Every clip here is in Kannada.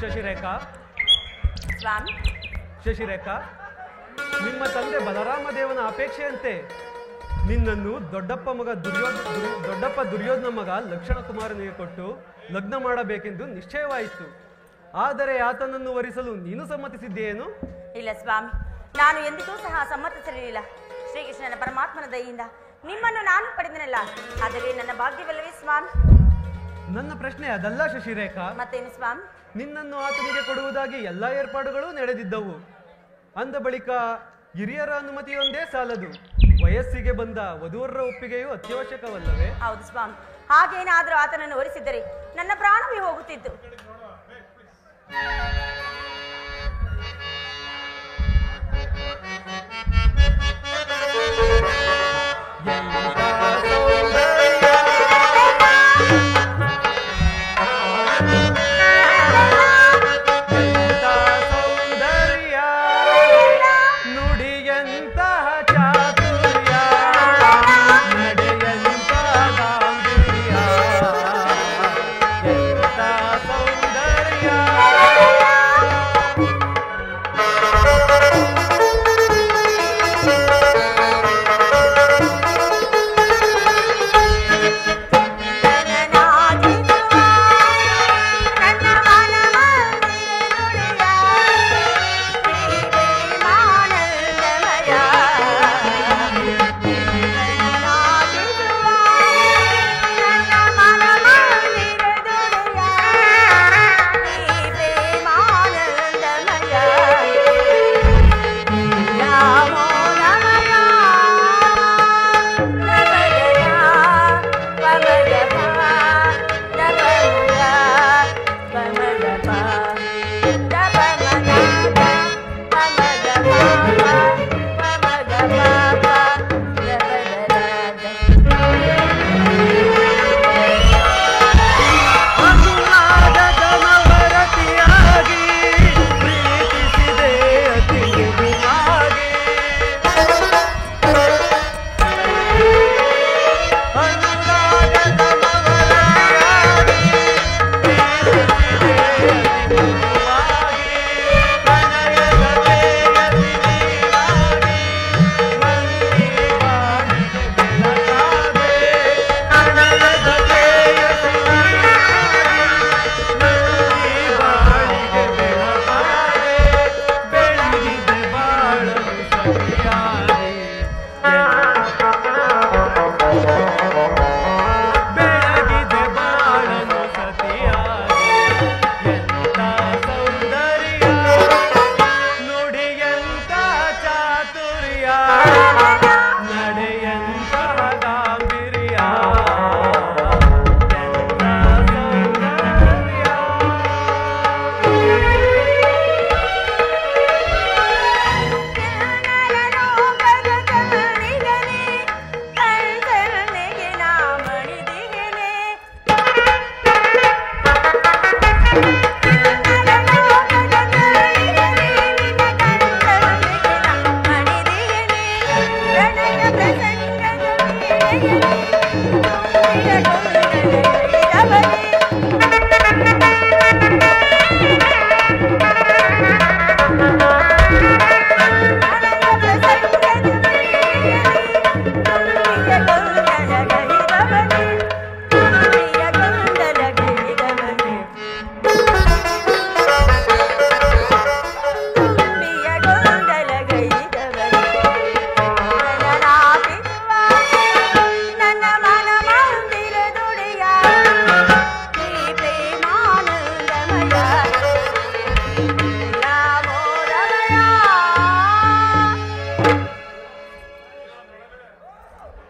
ಶಶಿರೇಖಾ ಸ್ವಾಮಿ. ಶಶಿರೇಖಾ, ನಿಮ್ಮ ತಂದೆ ಬಲರಾಮದೇವನ ಅಪೇಕ್ಷೆಯಂತೆ ನಿನ್ನನ್ನು ದೊಡ್ಡಪ್ಪ ದುರ್ಯೋಧನ ಮಗ ಲಕ್ಷಣ ಕುಮಾರನಿಗೆ ಕೊಟ್ಟು ಲಗ್ನ ಮಾಡಬೇಕೆಂದು ನಿಶ್ಚಯವಾಯಿತು. ಆದರೆ ಆತನನ್ನು ವರಿಸಲು ನೀನು ಸಮ್ಮತಿಸಿದ್ದೇನು? ಇಲ್ಲ ಸ್ವಾಮಿ, ನಾನು ಎಂದಿಗೂ ಸಹ ಸಮ್ಮತಿಸಿರಲಿಲ್ಲ. ಶ್ರೀಕೃಷ್ಣನ ಪರಮಾತ್ಮನ ದಯೆಯಿಂದ ನಿಮ್ಮನ್ನು ನಾನು ಪಡೆದನಲ್ಲ, ಆದರೆ ನನ್ನ ಭಾಗ್ಯವಲ್ಲವೇ ಸ್ವಾಮಿ? ನನ್ನ ಪ್ರಶ್ನೆ ಅದಲ್ಲ ಶಶಿರೇಖಾ. ಮತ್ತೇನು ಸ್ವಾಮಿ? ನಿನ್ನನ್ನು ಆತನಿಗೆ ಕೊಡುವುದಾಗಿ ಎಲ್ಲಾ ಏರ್ಪಾಡುಗಳು ನಡೆದಿದ್ದವು. ಅಂದ ಬಳಿಕ ಹಿರಿಯರ ಅನುಮತಿಯೊಂದೇ ಸಾಲದು, ವಯಸ್ಸಿಗೆ ಬಂದ ವಧುವರರ ಒಪ್ಪಿಗೆಯು ಅತ್ಯವಶ್ಯಕವಲ್ಲವೇ? ಹೌದು ಸ್ವಾಮಿ, ಹಾಗೇನಾದರೂ ಆತನನ್ನು ವರಿಸಿದ್ದರೆ ನನ್ನ ಪ್ರಾಣವೇ ಹೋಗುತ್ತಿತ್ತು.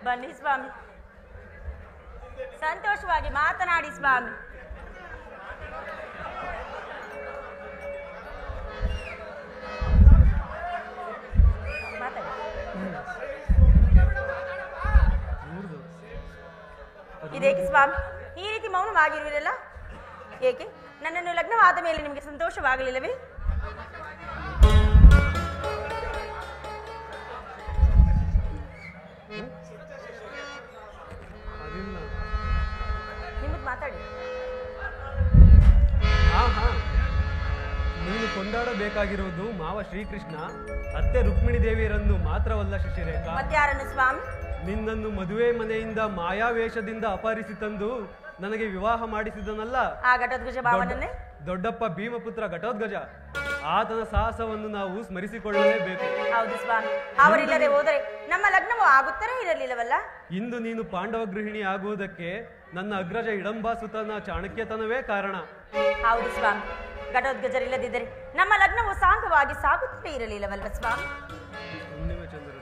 ಬನ್ನಿ ಸ್ವಾಮಿ, ಸಂತೋಷವಾಗಿ ಮಾತನಾಡಿ ಸ್ವಾಮಿ. ಇದೇಕೆ ಸ್ವಾಮಿ ಈ ರೀತಿ ಮೌನವಾಗಿರುವಿರಲ್ಲ? ಏಕೆ ನನ್ನನ್ನು ಲಗ್ನವಾದ ಮೇಲೆ ನಿಮಗೆ ಸಂತೋಷವಾಗಲಿಲ್ಲವೇ? ನಿಮ್ಮದು ಮಾತಾಡಿ. ನೀನು ಕೊಂಡಾಡಬೇಕಾಗಿರುವುದು ಮಾವ ಶ್ರೀಕೃಷ್ಣ, ಅತ್ತೆ ರುಕ್ಮಿಣಿ ದೇವಿಯರನ್ನು ಮಾತ್ರವಲ್ಲ ಶಶಿರೇಖಾ. ಮತ್ಯಾರನ್ನು ಸ್ವಾಮಿ? ನಿನ್ನನ್ನು ಮದುವೆ ಮನೆಯಿಂದ ಮಾಯಾವೇಷದಿಂದ ಅಪಹರಿಸಿ ತಂದು ನನಗೆ ವಿವಾಹ ಮಾಡಿಸಿದನಲ್ಲ ಆ ಘಟೋದ್ಗಜ ಭಾವನನ್ನೇ. ದೊಡ್ಡಪ್ಪ ಭೀಮಪುತ್ರ ಘಟೋದ್ಗಜ, ಆತನ ಸಾಹಸವನ್ನು ನಾವು ಸ್ಮರಿಸಿಕೊಳ್ಳಲೇಬೇಕು. ಹೌದು ಸ್ವಾಮಿ, ಅವರಿಲ್ಲದೆ ಹೋದರೆ ನಮ್ಮ ಲಗ್ನವು ಆಗುತ್ತಲೇ ಇರಲಿಲ್ಲವಲ್ಲ. ಇಂದು ನೀನು ಪಾಂಡವ ಗೃಹಿಣಿ ಆಗುವುದಕ್ಕೆ ನನ್ನ ಅಗ್ರಜ ಇಡಂಬಾಸುತನ ಚಾಣಕ್ಯತನವೇ ಕಾರಣ. ಹೌದು ಸ್ವಾಮಿ, ಘಟೋದ್ಗಜರಿಲ್ಲದಿದ್ದರೆ ನಮ್ಮ ಲಗ್ನವು ಸಾಂಗವಾಗಿ ಸಾಗುತ್ತಲೇ ಇರಲಿಲ್ಲವಲ್ವ ಸ್ವಾಮಿ. ಹುಣ್ಣಿಮೆ ಚಂದ್ರ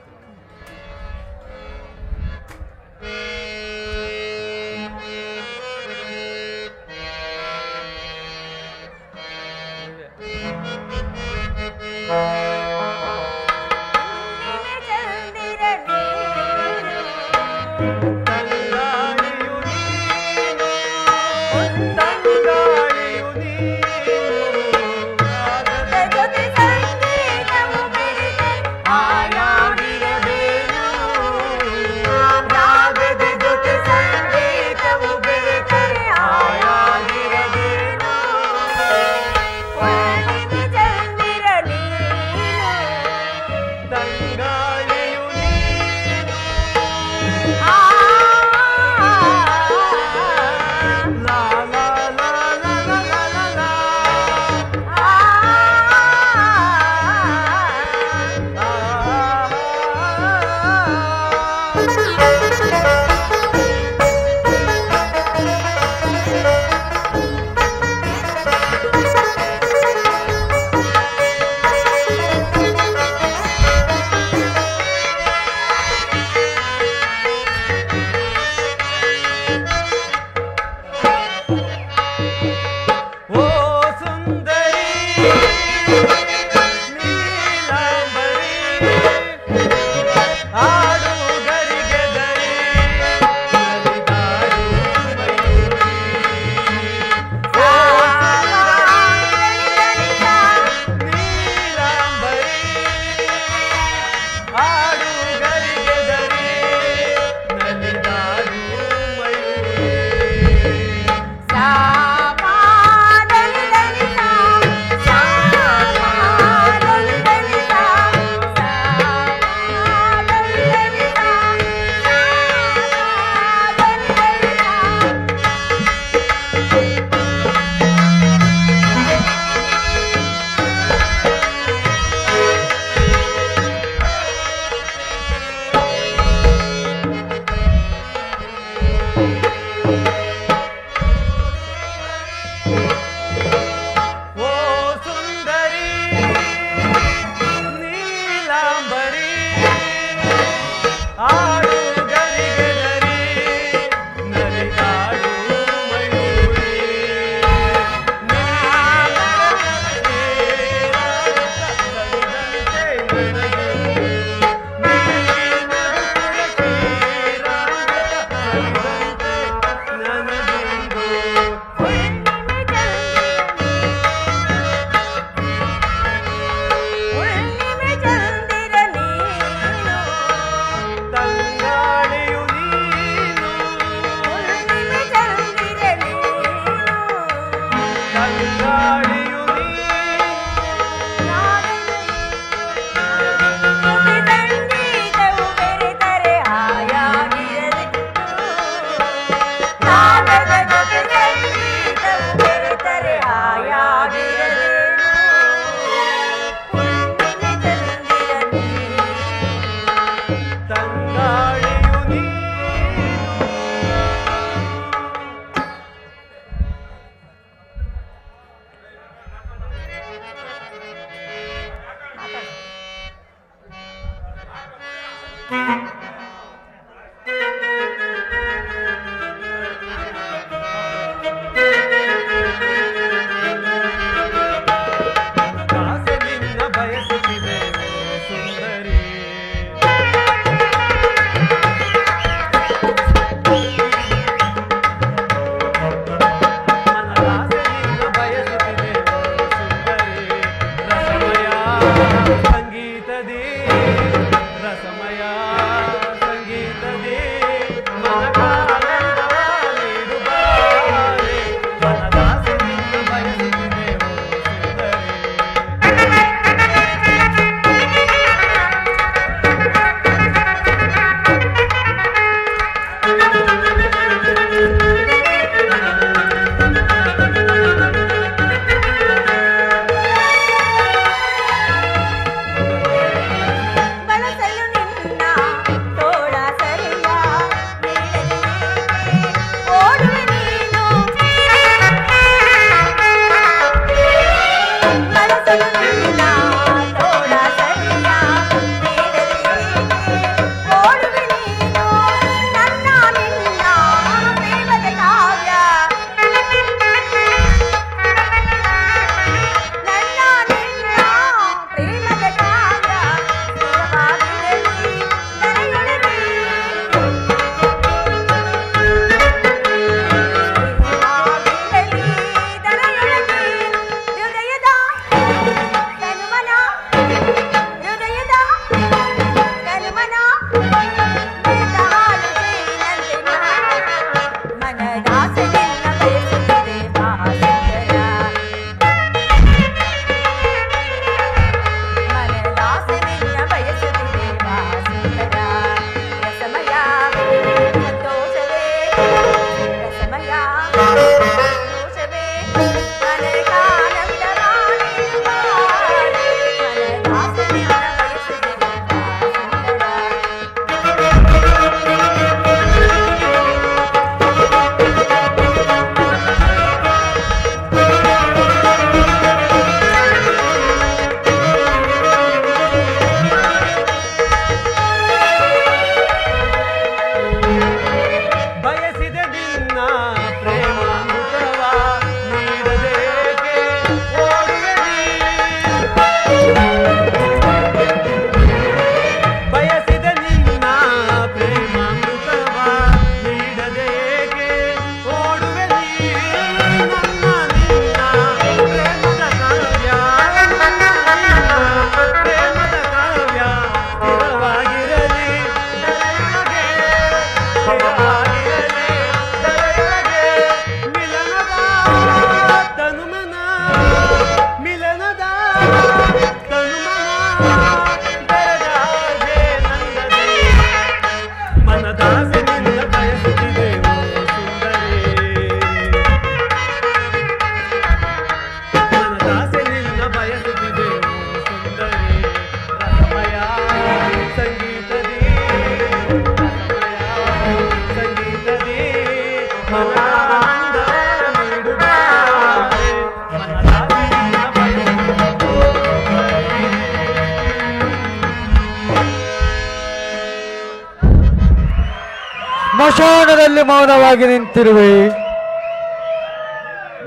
ಪಾಷಾಣದಲ್ಲಿ ಮೌನವಾಗಿ ನಿಂತಿರುವೆ.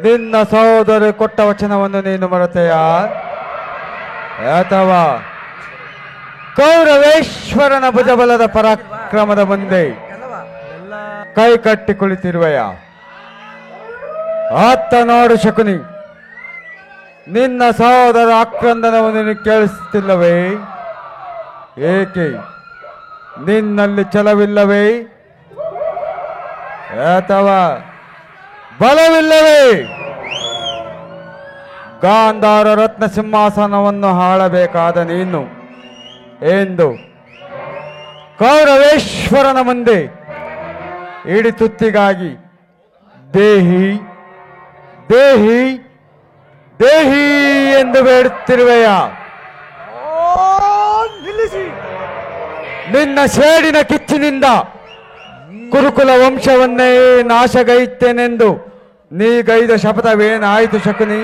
ನಿನ್ನ ಸಹೋದರ ಕೊಟ್ಟ ವಚನವನ್ನು ನೀನು ಮರೆತೆಯ, ಅಥವಾ ಕೌರವೇಶ್ವರನ ಭುಜಬಲದ ಪರಾಕ್ರಮದ ಮುಂದೆ ಕೈ ಕಟ್ಟಿ ಕುಳಿತಿರುವೆಯ? ಆತ ನೋಡು ಶಕುನಿ, ನಿನ್ನ ಸಹೋದರ ಆಕ್ರಂದನವನ್ನು ನೀನು ಕೇಳಿಸುತ್ತಿಲ್ಲವೇ? ಏಕೆ? ನಿನ್ನಲ್ಲಿ ಛಲವಿಲ್ಲವೇ ಅಥವಾ ಬಲವಿಲ್ಲವೇ? ಗಾಂಧಾರ ರತ್ನ ಸಿಂಹಾಸನವನ್ನು ಹಾಳಬೇಕಾದ ನೀನು ಎಂದು ಕೌರವೇಶ್ವರನ ಮುಂದೆ ಇಡಿ ತುತ್ತಿಗಾಗಿ ದೇಹಿ ದೇಹಿ ದೇಹಿ ಎಂದು ಬೇಡುತ್ತಿರುವೆಯ? ನಿಲ್ಲಿಸಿ. ನಿನ್ನ ಸೇಡಿನ ಕಿಚ್ಚಿನಿಂದ ಕುರುಕುಲ ವಂಶವನ್ನೇ ನಾಶಗೈತ್ತೇನೆಂದು ನೀಗೈದ ಶಪಥವೇನಾಯಿತು ಶಕುನಿ?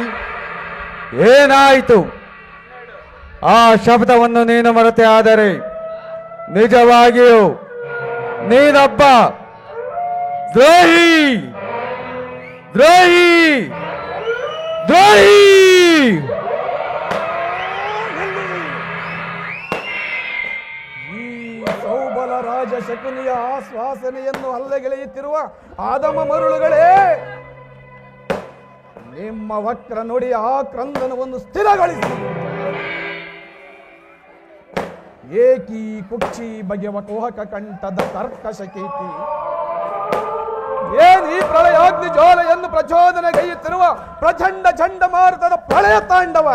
ಏನಾಯಿತು? ಆ ಶಪಥವನ್ನು ನೀನು ಮರೆತೆ ಆದರೆ ನಿಜವಾಗಿಯೂ ನೀನೊಬ್ಬ ದ್ರೋಹಿ ದ್ರೋಹಿ ದ್ರೋಹಿ. ಸೌಬಲ ರಾಜ ಶಕುನಿಯ ಆಶ್ವಾಸನೆಯನ್ನು ಹಲ್ಲೆಗೆಳೆಯುತ್ತಿರುವ ಆದಮ ಮರುಳುಗಳೇ, ನಿಮ್ಮ ವಕ್ರ ನುಡಿಯ ಆ ಕ್ರಂದನವನ್ನು ಸ್ಥಿರಗೊಳಿಸಿ ಏಕಿ ಕುಕ್ಷಿ ಬಗೆವ ಕುಹಕ ಕಂಠದ ಕರ್ಕಶ ಕೀರ್ತಿ ಏನ್ ಈ ಪ್ರಳಯಾಗ್ನಿ ಜ್ವಾಲೆಯನ್ನು ಪ್ರಚೋದನೆಗೈಯುತ್ತಿರುವ ಪ್ರಚಂಡ ಚಂಡಮಾರುತದ ಪ್ರಳಯ ತಾಂಡವ,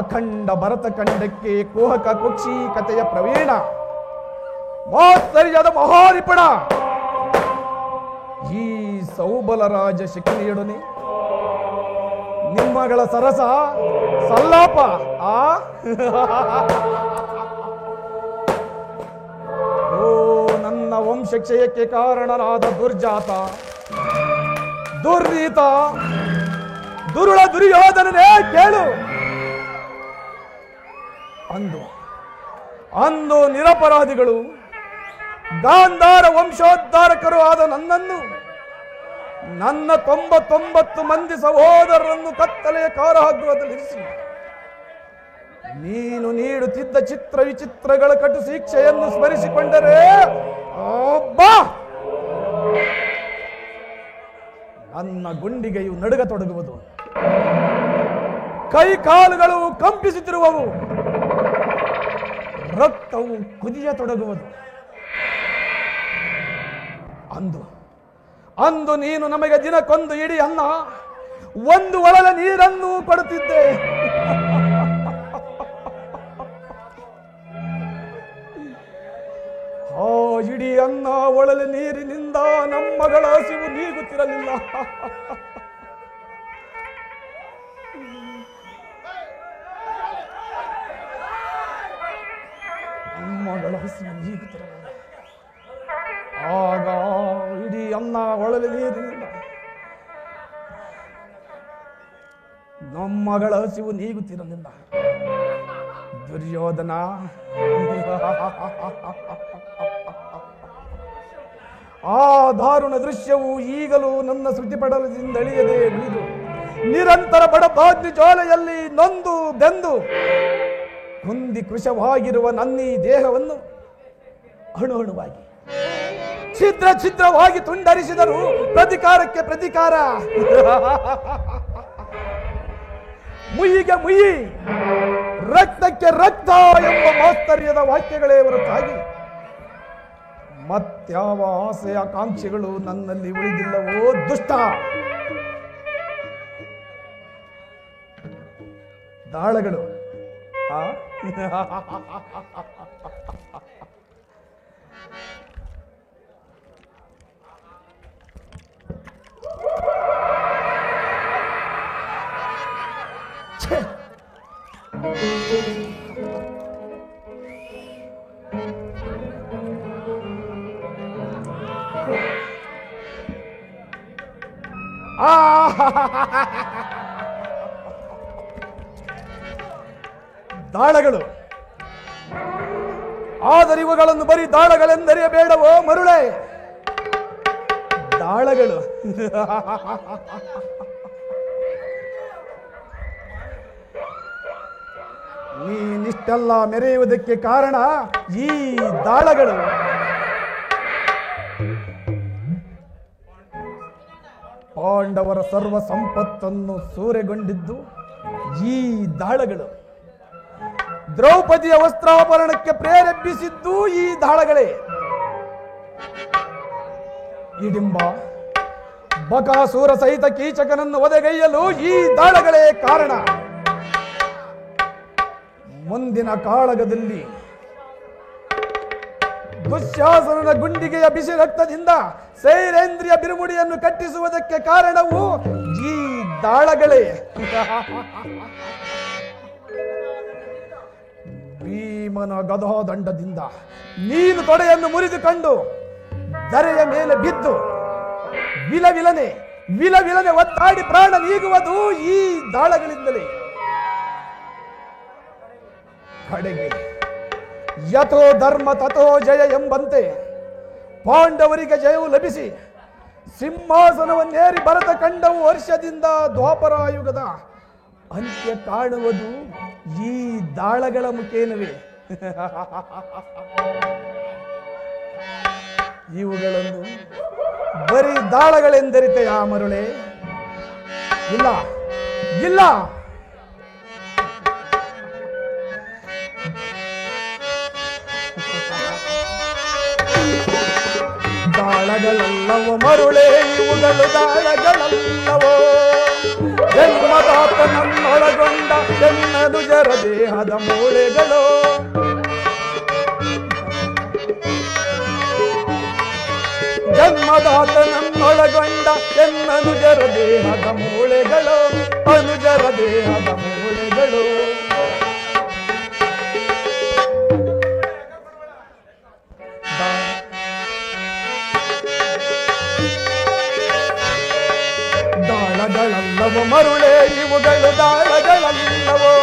ಅಖಂಡ ಭರತ ಖಂಡಕ್ಕೆ ಕುಹಕ ಕುಕ್ಷಿ ಕಥೆಯ ಪ್ರವೀಣ ಮಾಸ್ತರ್ಯದ ಮಹಾರಿಪಣ ಈ ಸೌಬಲ ರಾಜ ಶಕುನಿಯೊಡನೆ ನಿಮ್ಮಗಳ ಸರಸ ಸಲ್ಲಾಪ ಓ ನನ್ನ ವಂಶಕ್ಷಯಕ್ಕೆ ಕಾರಣನಾದ ದುರ್ಜಾತ ದುರ್ನೀತ ದುರುಳ ದುರ್ಯೋಧನನೇ ಕೇಳು. ಅಂದು ನಿರಪರಾಧಿಗಳು ಗಾಂಧಾರ ವಂಶೋದ್ಧಾರಕರು ಆದ ನನ್ನನ್ನು, ನನ್ನ 99 ಮಂದಿ ಸಹೋದರರನ್ನು ಕತ್ತಲೆಯ ಕಾರಾಗೃಹದಲ್ಲಿರಿಸಿ ನೀನು ನೀಡುತ್ತಿದ್ದ ಚಿತ್ರ ವಿಚಿತ್ರಗಳ ಕಟು ಶಿಕ್ಷೆಯನ್ನು ಸ್ಮರಿಸಿಕೊಂಡರೆ ನನ್ನ ಗುಂಡಿಗೆಯು ನಡುಗತೊಡಗುವುದು, ಕೈ ಕಾಲುಗಳು ಕಂಪಿಸುತ್ತಿರುವವು, ರಕ್ತವು ಕುದಿಯತೊಡಗುವುದು. ಅಂದು ನೀನು ನಮಗೆ ದಿನಕ್ಕೊಂದು ಇಡೀ ಅನ್ನ, ಒಂದು ಒಳಲ ನೀರನ್ನು ಕೊಡುತ್ತಿದ್ದೆ. ಆ ಇಡೀ ಅನ್ನ ಒಳಲ ನೀರಿನಿಂದ ನಮ್ಮಗಳ ಹಸಿವು ನೀಗುತ್ತಿರಲಿಲ್ಲ. ನಮ್ಮಗಳ ಹಸಿವು ನೀಗುತ್ತಿರಲಿಲ್ಲ. ಆಗ ಇಡೀ ಅನ್ನ ಒಳಲ ನೀರಿನಿಂದ ನಮ್ಮಗಳ ಹಸಿವು ನೀಗುತ್ತಿರಲಿಲ್ಲ. ದುರ್ಯೋಧನ, ಆ ದಾರುಣ ದೃಶ್ಯವು ಈಗಲೂ ನನ್ನ ಶ್ರುತಿಪಟಲದಿಂದ ಅಳಿಯದೆ ಉಳಿದು ನಿರಂತರ ಬಡಪಾಗ್ನಿ ಜ್ವಾಲೆಯಲ್ಲಿ ನೊಂದು ಬೆಂದು ಕುಂದಿ ಕೃಶವಾಗಿರುವ ನನ್ನೀ ದೇಹವನ್ನು ಅಣು ಅಣುವಾಗಿ ಛಿದ್ರ ಛಿದ್ರವಾಗಿ ತುಂಡರಿಸಿದರು. ಪ್ರತಿಕಾರಕ್ಕೆ ಪ್ರತಿಕಾರ, ಮುಯಿಗೆ ಮುಯಿ, ರಕ್ತಕ್ಕೆ ರಕ್ತ ಎಂಬ ಮಾಸ್ತರ್ಯದ ವಾಕ್ಯಗಳೇ ಹೊರತಾಗಿ ಮತ್ಯಾವ ಆಸೆ ಆಕಾಂಕ್ಷೆಗಳು ನನ್ನಲ್ಲಿ ಉಳಿದಿಲ್ಲವೋ ದುಷ್ಟ. ದಾಳಗಳು ದಾಳಗಳು ಆದರೆ ಇವುಗಳನ್ನು ಬರೀ ದಾಳಗಳೆಂದರಿಯಬೇಡವೋ ಮರುಳೆ? ದಾಳಗಳು ನೀನಿಷ್ಟೆಲ್ಲ ಮೆರೆಯುವುದಕ್ಕೆ ಕಾರಣ ಈ ದಾಳಗಳು. ಪಾಂಡವರ ಸರ್ವ ಸಂಪತ್ತನ್ನು ಸೂರೆಗೊಂಡಿದ್ದು ಈ ದಾಳಗಳು. ದ್ರೌಪದಿಯ ವಸ್ತ್ರಾಭರಣಕ್ಕೆ ಪ್ರೇರೇಪಿಸಿದ್ದು ಈ ದಾಳಗಳೇ. ಇಡಿಂಬ ಬಕಾಸೂರ ಸಹಿತ ಕೀಚಕನನ್ನು ಒದಗೈಯಲು ಈ ದಾಳಗಳೇ ಕಾರಣ. ಮುಂದಿನ ಕಾಳಗದಲ್ಲಿ ದುಶ್ಯಾಸನನ ಗುಂಡಿಗೆಯ ಬಿಸಿ ರಕ್ತದಿಂದ ಸೈರೇಂದ್ರಿಯ ಬಿರುಮುಡಿಯನ್ನು ಕಟ್ಟಿಸುವುದಕ್ಕೆ ಕಾರಣವು ಈ ದಾಳಗಳೇ. ಭೀಮನ ಗದಾದಂಡದಿಂದ ನೀನು ತೊಡೆಯನ್ನು ಮುರಿದುಕೊಂಡು ಧರೆಯ ಮೇಲೆ ಬಿದ್ದು ವಿಲವಿಲನೆ ಒತ್ತಾಡಿ ಪ್ರಾಣ ನೀಗುವುದು ಈ ದಾಳಗಳಿಂದಲೇ. ಕಡೆಗೆ ಯಥೋ ಧರ್ಮ ತಥೋ ಜಯ ಎಂಬಂತೆ ಪಾಂಡವರಿಗೆ ಜಯವು ಲಭಿಸಿ ಸಿಂಹಾಸನವನ್ನೇರಿ ಭರತ ಕಂಡವು ವರ್ಷದಿಂದ ದ್ವಾಪರಾಯುಗದ ಅಂತ್ಯ ಕಾಣುವುದು ಈ ದಾಳಗಳ ಮುಖೇನವೇ. ಇವುಗಳನ್ನು ಬರೀ ದಾಳಗಳೆಂದರಿತೆಯಾ ಮರುಳೆ? ಇಲ್ಲ ಇಲ್ಲ, ದಾಳಗಳಲ್ಲವೋ ಮರುಳೆ ಇವುಗಳು ದಾಳಗಳಲ್ಲವೋ. ಜನ್ಮದಾತ ನನ್ನೊಳಗೊಂಡ ಎನ್ನದು ಜರ ದೇಹದ ಮೂಳೆಗಳು. ಜನ್ಮದಾತ ನನ್ನೊಳಗೊಂಡ ಎನ್ನನುಜರ ದೇಹದ ಮೂಳೆಗಳು, ಅನುಜರ ದೇಹದ ಮೂಳೆಗಳು. ದಾಳಗಳಲ್ಲವೋ ಮರುಳೆ ಇವುಗಳು ದಾಳಗಳಲ್ಲವೋ.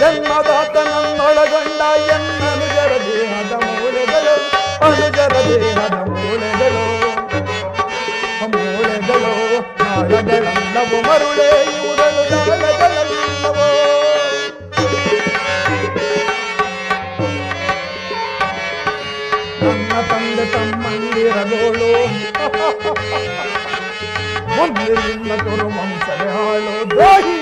ಜನ್ಮದಾತ ನನ್ನೊಳಗೊಂಡ ಎನ್ನನುಜರ ದೇಹದ ಮೂಳೆಗಳು, ಅನುಜರ ದೇಹದ ಮೂಳೆಗಳು. ಮೂಳೆಗಳು ದಾಳಗಳಲ್ಲವೋ ಮರುಳೆ ಇವುಗಳು ದಾಳಗಳಲ್ಲವೋ. ನನ್ನ ತಂದೆ ತಮ್ಮಂದಿರಗೋಳು ಮುಂದೆ ನಿನ್ನ ಕುರು ವಂಶವೇ ಹಾಳು ದ್ರೋಹಿ.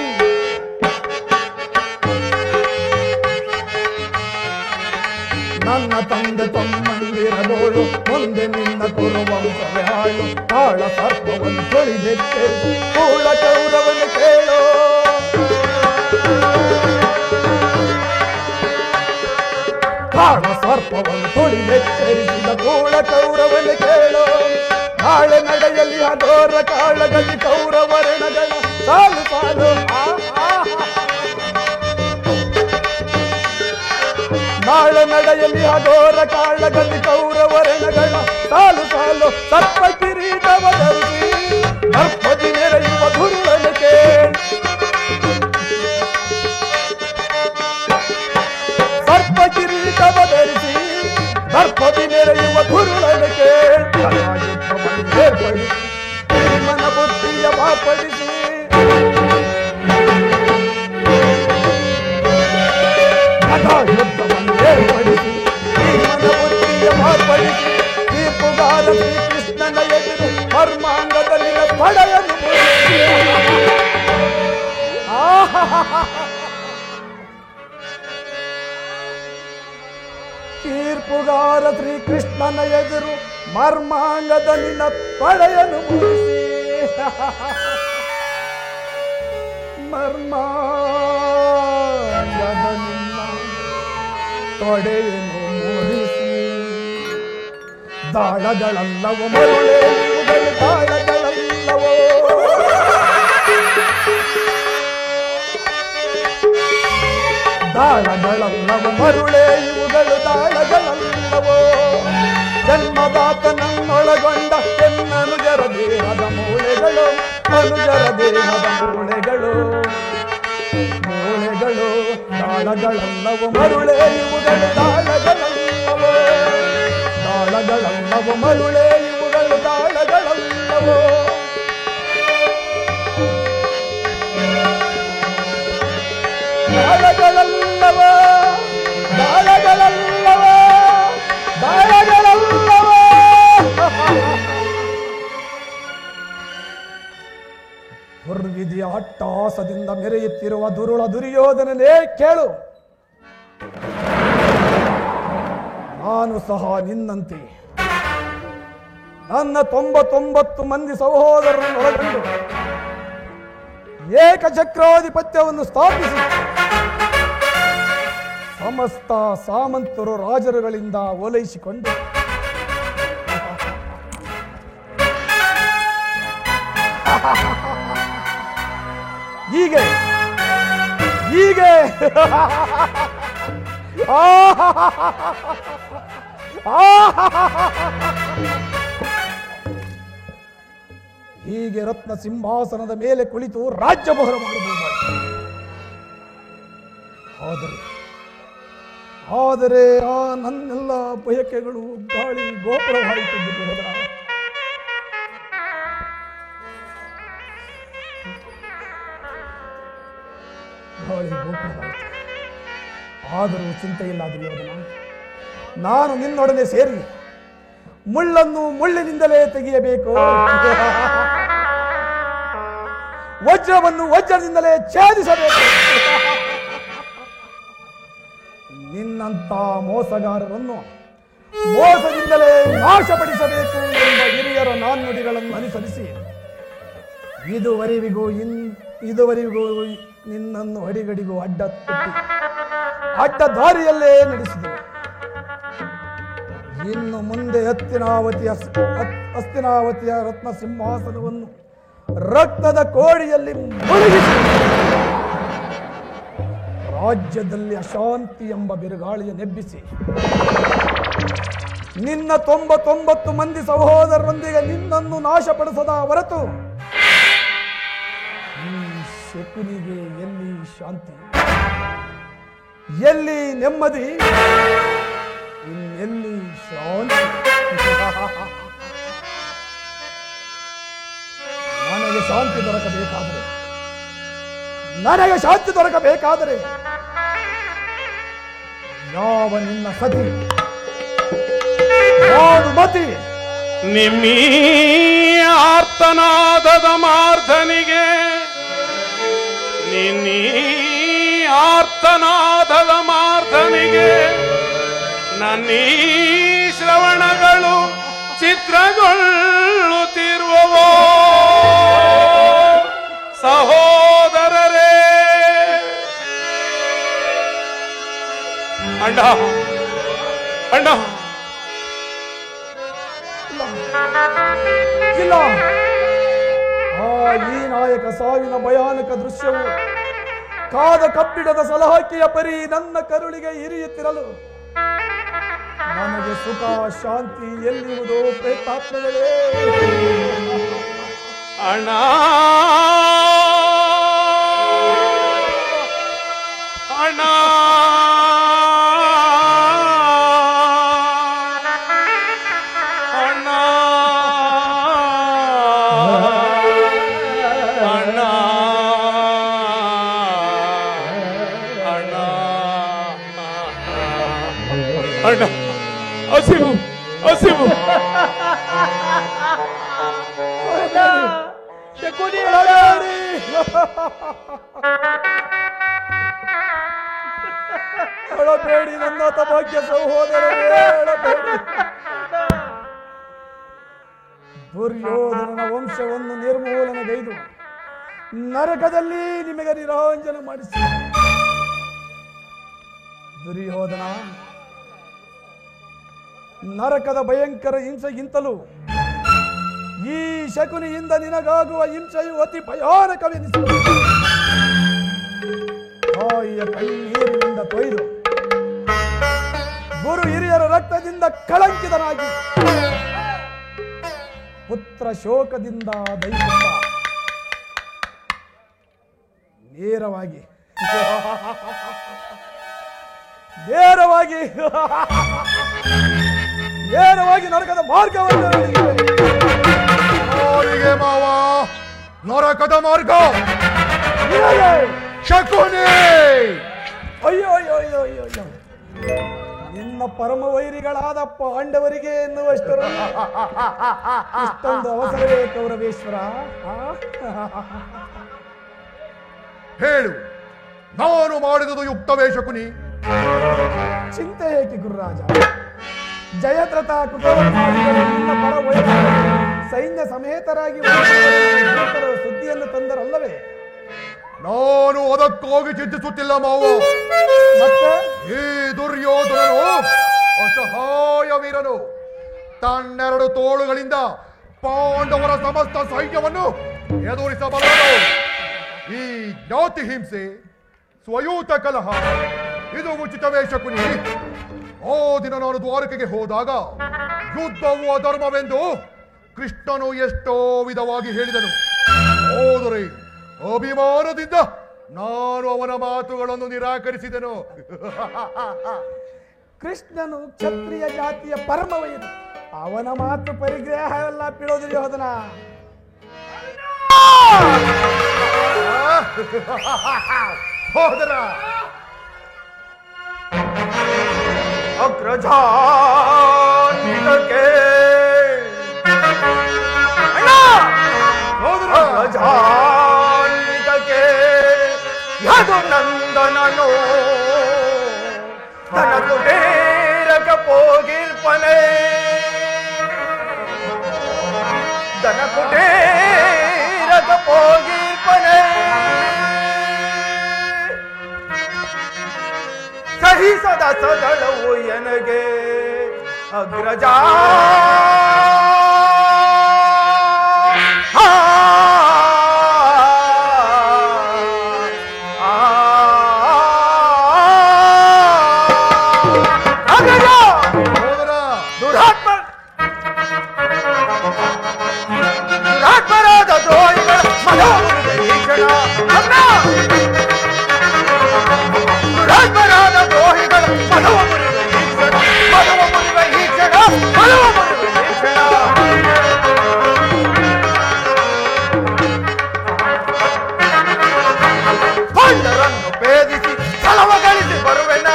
ನನ್ನ ತಂದೆ ತಮ್ಮಂದಿರಗೋಳು ಮುಂದೆ ನಿನ್ನ ಕುರು ವಂಶವೇ ಹಾಳು. ಕಾಳ ಸರ್ಪವನ್ನು ತೊಳಿದೆಚ್ಚರಿಸಿ ಕೂಳ ಕೌರವನು ಕೇಳೋ. ಕಾಳ ಸರ್ಪವನ್ನು ತೊಳಿದೆಚ್ಚರಿಸಿದ ಕೂಳ ಕೌರವನು ಕೇಳೋ. ನಾಳೆ ನಡೆಯಲಿ ಹದೋರ ಕಾಳಗದಿ ಕೌರವರಣಗಳ ಸಾಲು ಸಾಲು. ನಾಳೆ ನಡೆಯಲಿ ಹದೋರ ಕಾಳಗದಿ ಕೌರವರಣಗಳ ಸಾಲು ಸಾಲು. ಸರ್ಪ ಕಿರೀಟವ ಧರಿಸಿ ದರ್ಪದಿ ನೆರೆಯುವ ಧುರುಳನು ಕೇಳಿ. ಸರ್ಪ ಕಿರೀಟವ ಧರಿಸಿ ದರ್ಪದಿ ನೆರೆಯುವ ಧುರುಳನು ಕೇಳಿ. ಏರ್ಪಡಿಸಿ ಮನ ಬುದ್ಧಿಯ ಮಾರ್ಪಡಿಸಿ ಯುದ್ಧವನ್ನು ಏರ್ಪಡಿಸಿ ಮನ ಬುದ್ಧಿಯ ಮಾರ್ಪಡಿಸಿ ತೀರ್ಪುಗಾರ ಶ್ರೀಕೃಷ್ಣನ ಎದುರು ಮರ್ಮಾಂಗದಲ್ಲಿನ ಪಡೆಯನ್ನು ತೀರ್ಪುಗಾರ ಶ್ರೀಕೃಷ್ಣನ ಎದುರು ಮರ್ಮಾಂಗದಲ್ಲಿನ ಪಡೆಯನ್ನು ಮುರಿಸಿ. ಮರ್ಮಾಂಗದಲ್ಲಿನ ತೊಡೆಯನ್ನು ಮುರಿಸಿ. ದಾಳಗಳಲ್ಲವೋ ಮರುಳೆ ಇವುಗಳು ದಾಳಗಳಲ್ಲವೋ. ದಾಳಗಳಲ್ಲವೋ ಮರುಳೆ ಇವುಗಳು ದಾಳಗಳಲ್ಲವೋ. ಜನ್ಮದಾತ ನನ್ನೊಳಗೊಂಡ ಎನ್ನನುಜರ ದೇಹದ ಮೂಳೆಗಳು, ಅನುಜರ ದೇಹದ ಮೂಳೆಗಳು. ಮೂಳೆಗಳು ದಾಳಗಳಲ್ಲವೋ ಮರುಳೆ ಇವುಗಳು ದಾಳಗಳಲ್ಲ. ತಾಳಗಳಲ್ಲವೋ ಮರುಳೇ ಇವುಗಳು ತಾಳಗಳಲ್ಲವೋ ತಾಳಗಳಲ್ಲವೋ ತಾಳಗಳಲ್ಲವೋ ತಾಳಗಳಲ್ಲವೋ ದುರ್ವಿಧಿಯ ಅಟ್ಟಹಾಸದಿಂದ ಮೆರೆಯುತ್ತಿರುವ ದುರುಳ ದುರ್ಯೋಧನನೇ ಕೇಳು. ನಾನು ಸಹ ನಿನ್ನಂತೆ ನನ್ನ 99 ಮಂದಿ ಸಹೋದರರನ್ನು ಒಳಗೊಂಡು ಏಕಚಕ್ರಾಧಿಪತ್ಯವನ್ನು ಸ್ಥಾಪಿಸಿ ಸಮಸ್ತ ಸಾಮಂತರು ರಾಜರುಗಳಿಂದ ಓಲೈಸಿಕೊಂಡು ಹೀಗೆ ಹೀಗೆ ಹೀಗೆ ರತ್ನ ಸಿಂಹಾಸನದ ಮೇಲೆ ಕುಳಿತು ರಾಜ್ಯಭಾರ ಮಾಡಬಹುದಾಗಿದೆ. ಆದರೆ ಆ ನನ್ನೆಲ್ಲ ಬಯಕೆಗಳು ಗಾಳಿ ಗೋಪುರವಾಯಿತು. ಗಾಳಿ ಗೋಪುರವಾಯಿತು. ಆದರೂ ಚಿಂತೆ ಇಲ್ಲ ದುರ್ಯೋಧನ, ನಾನು ನಿನ್ನೊಡನೆ ಸೇರಿ ಮುಳ್ಳನ್ನು ಮುಳ್ಳಿನಿಂದಲೇ ತೆಗೆಯಬೇಕು, ವಜ್ರವನ್ನು ವಜ್ರದಿಂದಲೇ ಛೇದಿಸಬೇಕು. ನಿನ್ನಂತ ಮೋಸಗಾರರನ್ನು ಮೋಸದಿಂದಲೇ ನಾಶಪಡಿಸಬೇಕು ಎಂಬ ಹಿರಿಯರ ನಾಣ್ಣುಡಿಗಳನ್ನು ಅನುಸರಿಸಿ ಇದುವರೆಗೂ ನಿನ್ನನ್ನು ಅಡಿಗಡಿಗೂ ಅಡ್ಡ ದಾರಿಯಲ್ಲೇ ನಡೆಸಿದರು. ಇನ್ನು ಮುಂದೆ ಹಸ್ತಿನಾವತಿಯ ರತ್ನ ಸಿಂಹಾಸನವನ್ನು ರಕ್ತದ ಕೋಡಿಯಲ್ಲಿ ಮುಳುಗಿಸಿ ರಾಜ್ಯದಲ್ಲಿ ಅಶಾಂತಿ ಎಂಬ ಬಿರುಗಾಳಿಯ ನೆಬ್ಬಿಸಿ ನಿನ್ನ 99 ಮಂದಿ ಸಹೋದರರೊಂದಿಗೆ ನಿನ್ನನ್ನು ನಾಶಪಡಿಸದ ಹೊರತು ಈ ಶಕುನಿಗೆ ಎಲ್ಲಿ ಶಾಂತಿ, ಎಲ್ಲಿ ನೆಮ್ಮದಿ, ಇನ್ನೆಲ್ಲಿ ಶಾಂತಿ? ನನಗೆ ಶಾಂತಿ ದೊರಕಬೇಕಾದರೆ ಯಾವ ನಿನ್ನ ಸತಿ ಯಾರು ಮತಿ ನಿಮ್ಮೀ ಆರ್ತನಾದದ ಮಾರ್ಧನಿಗೆ ನಿನ್ನೀ ಆರ್ತನಾದದ ಮಾರ್ಧನಿಗೆ ನನ್ನೀ ಶ್ರವಣಗಳು ಚಿತ್ರಗೊಳ್ಳುತ್ತಿರುವವೋ ಸಹೋದರರೇ. ಅಣ್ಣ ಅಣ್ಣ ಇಲ್ಲ, ಈ ನಾಯಕ ಸಾವಿನ ಭಯಾನಕ ದೃಶ್ಯವು ಕಾದ ಕಬ್ಬಿಣದ ಸಲಹಾಕಿಯ ಪರಿ ನನ್ನ ಕರುಳಿಗೆ ಇರಿಯುತ್ತಿರಲು ನನಗೆ ಸುಖ ಶಾಂತಿ ಎಲ್ಲಿರುವುದೋ ಪ್ರೇತಾತ್ಮಗಳೇ. ಅಣ್ಣ ಅಣ್ಣ ಅಣ್ಣ ಅಣ್ಣ ಅಣ್ಣ ಅಣ್ಣ ಹಸಿವು ಹಸಿವು ಅಳಬೇಡಿ ನನ್ನ ತಭಾಗ್ಯ ಸಹೋದರರೇ, ಅಳಬೇಡಿ. ದುರ್ಯೋಧನನ ವಂಶವನ್ನು ನಿರ್ಮೂಲನೆಗೈದು ನರಕದಲ್ಲಿ ನಿಮಗೆ ನಿರಾಂಜನ ಮಾಡಿಸಿ. ದುರ್ಯೋಧನ, ನರಕದ ಭಯಂಕರ ಹಿಂಸೆಗಿಂತಲೂ ಈ ಶಕುನಿಯಿಂದ ನಿನಗಾಗುವ ಹಿಂಸೆಯು ಅತಿ ಭಯಾನಕವೆನಿಸಿದೆ. ತಾಯಿಯ ಕಣ್ಣೀರಿನಿಂದ ತೊಯ್ದು ಗುರು ಹಿರಿಯರ ರಕ್ತದಿಂದ ಕಳಂಕಿತನಾಗಿ ಪುತ್ರ ಶೋಕದಿಂದ ದೈಹಿಕ ನೇರವಾಗಿ ನೇರವಾಗಿ ನರಕದ ಮಾರ್ಗವನ್ನು ಅವರಿಗೆ ಮಾವ ನರಕದ ಮಾರ್ಗ ಶಕುನಿ. ಅಯ್ಯೋ ಅಯ್ಯೋ ಅಯ್ಯೋ ಅಯ್ಯೋ ಅಯ್ಯೋ, ನಿನ್ನ ಪರಮ ವೈರಿಗಳಾದ ಪಾಂಡವರಿಗೆ ಎನ್ನುವಷ್ಟರ ಇಷ್ಟೊಂದು ಅವಸರವೇ ಕೌರವೇಶ್ವರ? ಹೇಳು, ನಾನು ಮಾಡಿದುದು ಯುಕ್ತವೇ ಶಕುನಿ? ಚಿಂತೆ ಏಕೆ ಗುರುರಾಜ? ಜಯದ್ರಥ ಕುಟುಂಬ ನಿನ್ನ ಪರ ವೈರಿಗಳು ಸೈನ್ಯ ಸಮೇತರಾಗಿ ಸುದ್ದಿಯನ್ನು ತಂದರಲ್ಲವೇ? ನಾನು ಅದಕ್ಕಾಗಿ ಚಿಂತಿಸುತ್ತಿಲ್ಲ ಮಾವ. ಮತ್ತೆ ಈ ದುರ್ಯೋಧನನು ಅಸಹಾಯ ವೀರನು. ತನ್ನೆರಡು ತೋಳುಗಳಿಂದ ಪಾಂಡವರ ಸಮಸ್ತ ಸೈನ್ಯವನ್ನು ಎದುರಿಸಬಲ್ಲನು. ಈ ಜ್ಞಾತಿ ಹಿಂಸೆ, ಸ್ವಯೂತ ಕಲಹ ಇದು ಉಚಿತವೇ ಶಕುನಿ? ಆ ದಿನ ನಾನು ದ್ವಾರಕೆಗೆ ಹೋದಾಗ ಯುದ್ಧವು ಅಧರ್ಮವೆಂದು ಕೃಷ್ಣನು ಎಷ್ಟೋ ವಿಧವಾಗಿ ಹೇಳಿದನು. ಹೋದರೆ ಅಭಿಮಾನದಿಂದ ನಾನು ಅವನ ಮಾತುಗಳನ್ನು ನಿರಾಕರಿಸಿದೆನು. ಕೃಷ್ಣನು ಕ್ಷತ್ರಿಯ ಜಾತಿಯ ಪರಮ ವೈರಿ, ಅವನ ಮಾತು ಪರಿಗ್ರಹವೆಲ್ಲ ಬಿಡೋದು ದುರ್ಯೋಧನ. ಹೋದರ ಅಗ್ರಜಾನಿತಕ್ಕೆ ಅಗ್ರಜಾನಿತಕ್ಕೆ ಯದು ನಂದನನು ತನಕು ಬೇರಕ ಪೋಗಿರ್ಪನೆ ತನಕು ಬೇರಕ ಪೋಗಿರ್ಪನೆ ಸಹಿಸದ ಸದಳವು ಎನಗೆ ಅಗ್ರಜ ದುರಾತ್ಮರಾದ ದ್ರೋಹಿಗಳ ದುರಾತ್ಮರಾದ ದ್ರೋಹಿಗಳ ಮನವ ಮುರಿದ ಈಕ್ಷಣ ಮನವ ಮುರಿದ ಈಕ್ಷಣ ಮನವ ಮುರಿದ ಈಕ್ಷಣ ಬಂಡರನ್ನು ಭೇದಿಸಿ ಛಲವ ಗಳಿಸಿ ಬರುವೆನ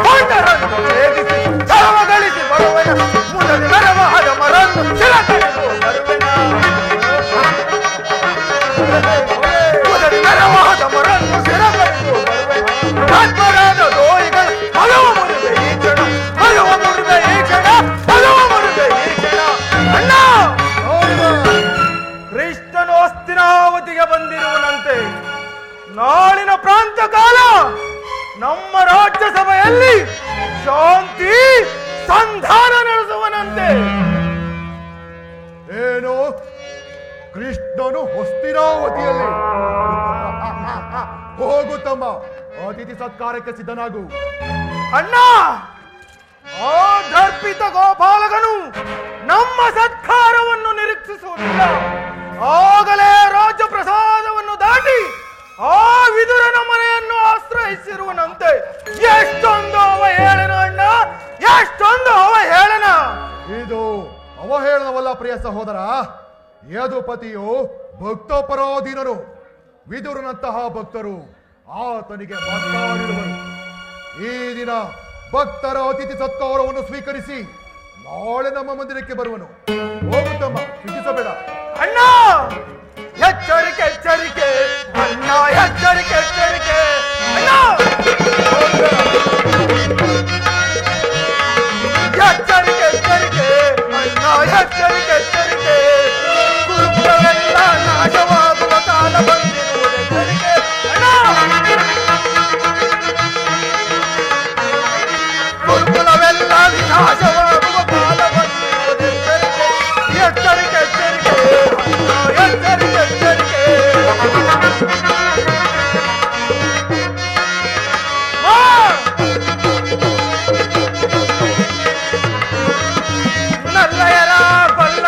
ಬಂಡರನ್ನು ಭೇದಿಸಿ ಛಲವ ಗಳಿಸಿ ಬರುವೆನ ಮುನದಿ ಮೆರವಹದ ಮರನ್ನು ಶಿರ ಕಡಿದು ಬರುವೆನ ಮುನದಿ ಮೆರವಹದ ಮರನ್ನು ಶಿರ ಕಡಿದು ಬರುವೆನ ಆತ್ಮರಾದ ದ್ರೋಹಿಗಳ ಹಲವ ಮುರಿದ ಈ ಕ್ಷಣ ಹಲವ ಮುರಿದ ಈ ಕ್ಷಣ ಹಲವ ಮುರಿದ ಈ ಕ್ಷಣ ಅಣ್ಣ ಕೃಷ್ಣನು ಹಸ್ತಿನಾವತಿಗೆ ಬಂದಿರುವನಂತೆ. ನಾಳಿನ ಪ್ರಾಂತ ಕಾಲ ನಮ್ಮ ರಾಜ್ಯಸಭೆಯಲ್ಲಿ ಶಾಂತಿ ಸಂಧಾನ ನಡೆಸುವನಂತೆ. ಏನು? ಕೃಷ್ಣನು ಹಸ್ತಿನಾವತಿಯಲ್ಲಿ? ಹೋಗುತ್ತಮ್ಮ, ಅತಿಥಿ ಸತ್ಕಾರಕ್ಕೆ ಸಿದ್ಧನಾಗು. ಅಣ್ಣ, ಆ ದರ್ಪಿತ ಗೋಪಾಲಕನು ನಮ್ಮ ಸತ್ಕಾರವನ್ನು ನಿರೀಕ್ಷಿಸುವುದಿಲ್ಲ. ಆಗಲೇ ರಾಜ್ಯ ಪ್ರಸಾದವನ್ನು ದಾಟಿ ಆ ವಿದುರನ ಮನೆಯನ್ನು ಆಶ್ರಯಿಸಿರುವನಂತೆ. ಎಷ್ಟೊಂದು ಅವಹೇಳನ ಅಣ್ಣ, ಎಷ್ಟೊಂದು ಅವಹೇಳನ. ಇದು ಅವಹೇಳನವಲ್ಲ ಪ್ರಿಯ ಸಹೋದರ. ಯದುಪತಿಯು ಭಕ್ತಪರಾಧೀನರು. ವಿದುರನಂತಹ ಭಕ್ತರು ಆತನಿಗೆ ಮಾತನಾಡಿರುವರು. ಈ ದಿನ ಭಕ್ತರ ಅತಿಥಿ ಸತ್ಕಾರವನ್ನು ಸ್ವೀಕರಿಸಿ ನಾಳೆ ನಮ್ಮ ಮಂದಿರಕ್ಕೆ ಬರುವನು. ಹೋಗುತ್ತಮ್ಮ, ಚಿಂತಿಸಬೇಡ. ಅಣ್ಣ, ಎಚ್ಚರಿಕೆ ಎಚ್ಚರಿಕೆ ಅಣ್ಣ, ಎಚ್ಚರಿಕೆ ಎಚ್ಚರಿಕೆ ಅಣ್ಣ, ಎಚ್ಚರಿಕೆ ಎಚ್ಚರಿಕೆ ಅಣ್ಣ, ಎಚ್ಚರಿಕೆ ಎಚ್ಚರಿಕೆ. ಕುರುಕುಲವೆಲ್ಲ ನಾಶವಾಗುವ ಕಾಲ ಬಂದಿರುವುದು ಎಚ್ಚರಿಕೆ ಅಣ್ಣ. ಕುರುಕುಲವೆಲ್ಲ ವಿನಾಶವಾಗುವ ಕಾಲ ಬಂದಿರುವುದು ಎಚ್ಚರಿಕೆ. ಎಚ್ಚರಿಕೆ ಎಚ್ಚರಿಕೆ ಅಣ್ಣ, ಎಚ್ಚರಿಕೆ ಎಚ್ಚರಿಕೆ. ನಲ್ಲಯರ ಕೊಲ್ಲ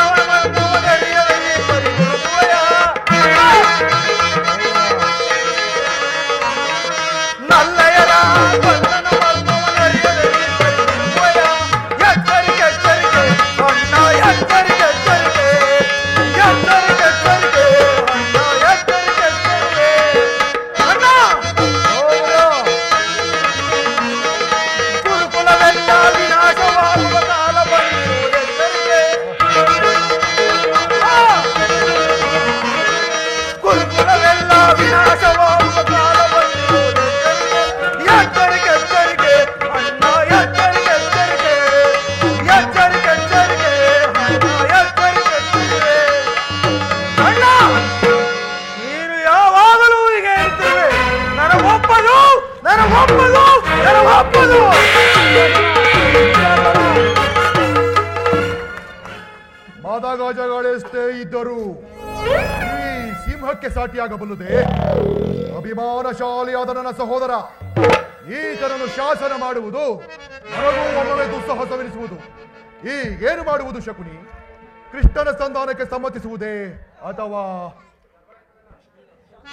ಗಜಗಳೆಷ್ಟೇ ಇದ್ದರೂ ಈ ಸಿಂಹಕ್ಕೆ ಸಾಟಿಯಾಗಬಲ್ಲುದೆ? ಅಭಿಮಾನಶಾಲಿಯಾದ ನನ್ನ ಸಹೋದರ, ಈತನನ್ನು ಶಾಸನ ಮಾಡುವುದು ನನಗೂ ಒಮ್ಮೆ ದುಸ್ಸಾಹಸವೆನಿಸುವುದು. ಏನು ಮಾಡುವುದು ಶಕುನಿ? ಕೃಷ್ಣನ ಸಂಧಾನಕ್ಕೆ ಸಮ್ಮತಿಸುವುದೇ ಅಥವಾ